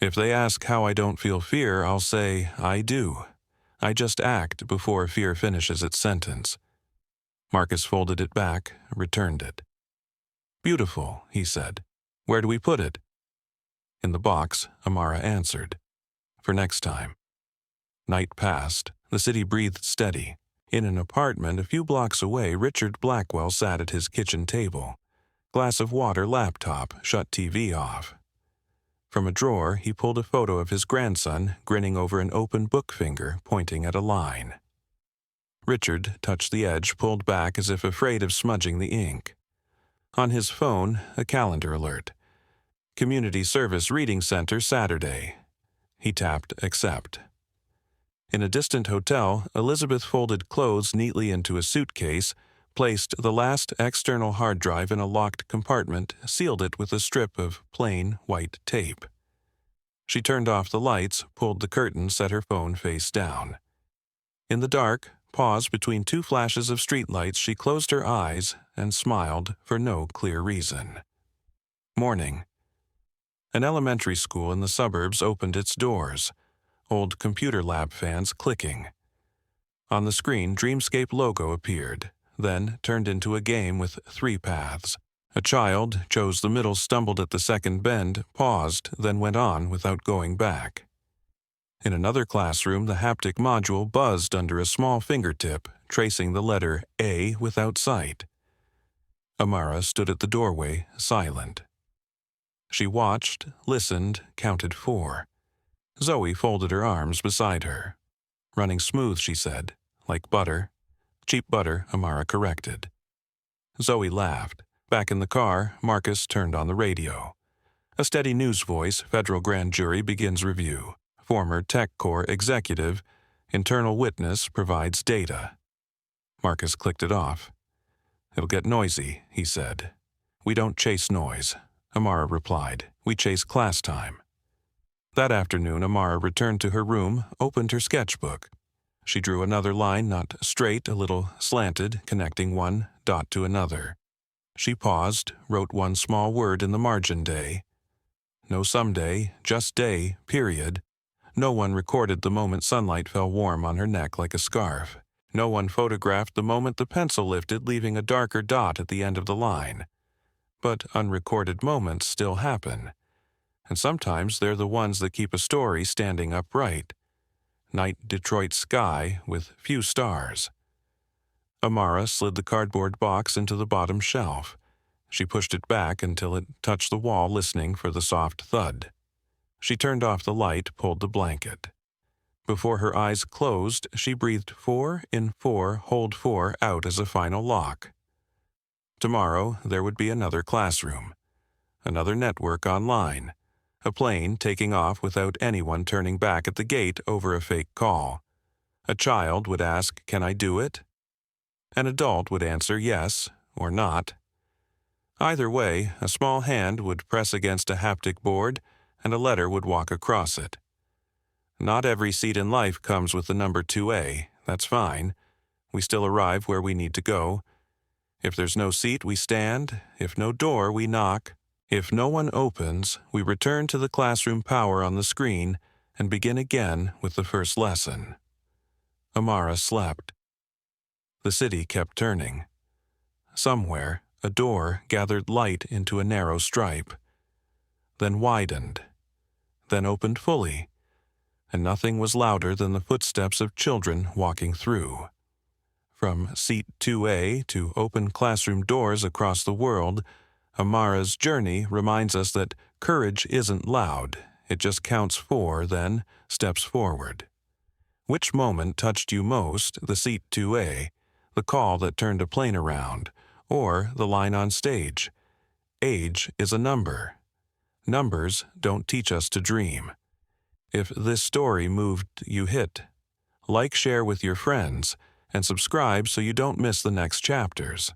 "If they ask how I don't feel fear, I'll say, I do. I just act before fear finishes its sentence." Marcus folded it back, returned it. "Beautiful," he said. "Where do we put it?" "In the box," Amara answered. for next time. Night passed. The city breathed steady. In an apartment a few blocks away, Richard Blackwell sat at his kitchen table. Glass of water, laptop, shut TV off. From a drawer, he pulled a photo of his grandson, grinning over an open book finger, pointing at a line. Richard touched the edge, pulled back as if afraid of smudging the ink. On his phone, a calendar alert. Community Service Reading Center, Saturday. He tapped accept. In a distant hotel, Elizabeth folded clothes neatly into a suitcase, placed the last external hard drive in a locked compartment, sealed it with a strip of plain white tape. She turned off the lights, pulled the curtain, set her phone face down. In the dark, paused between two flashes of streetlights, she closed her eyes and smiled for no clear reason. Morning. An elementary school in the suburbs opened its doors, old computer lab fans clicking. On the screen, Dreamscape logo appeared, then turned into a game with 3 paths. A child chose the middle, stumbled at the second bend, paused, then went on without going back. In another classroom, the haptic module buzzed under a small fingertip, tracing the letter A without sight. Amara stood at the doorway, silent. She watched, listened, counted 4. Zoe folded her arms beside her. Running smooth, she said, like butter. Cheap butter, Amara corrected. Zoe laughed. Back in the car, Marcus turned on the radio. A steady news voice, federal grand jury begins review. Former Tech Corps executive, internal witness provides data. Marcus clicked it off. It'll get noisy, he said. We don't chase noise, Amara replied. We chase class time. That afternoon, Amara returned to her room, opened her sketchbook. She drew another line, not straight, a little slanted, connecting one dot to another. She paused, wrote one small word in the margin: day. No someday, just day, period. No one recorded the moment sunlight fell warm on her neck like a scarf. No one photographed the moment the pencil lifted, leaving a darker dot at the end of the line. But unrecorded moments still happen. And sometimes they're the ones that keep a story standing upright. Night Detroit sky with few stars. Amara slid the cardboard box into the bottom shelf. She pushed it back until it touched the wall, listening for the soft thud. She turned off the light, pulled the blanket. Before her eyes closed, she breathed 4 in 4, hold 4 out as a final lock. Tomorrow, there would be another classroom. Another network online. A plane taking off without anyone turning back at the gate over a fake call. A child would ask, "Can I do it?" An adult would answer yes or not. Either way, a small hand would press against a haptic board and a letter would walk across it. Not every seat in life comes with the number 2A. That's fine. We still arrive where we need to go. If there's no seat, we stand. If no door, we knock. If no one opens, we return to the classroom power on the screen and begin again with the first lesson. Amara slept. The city kept turning. Somewhere, a door gathered light into a narrow stripe, then widened, then opened fully, and nothing was louder than the footsteps of children walking through. From seat 2A to open classroom doors across the world, Amara's journey reminds us that courage isn't loud. It just counts 4, then steps forward. Which moment touched you most, the seat 2A, the call that turned a plane around, or the line on stage? Age is a number. Numbers don't teach us to dream. If this story moved you, hit like, share with your friends, and subscribe so you don't miss the next chapters.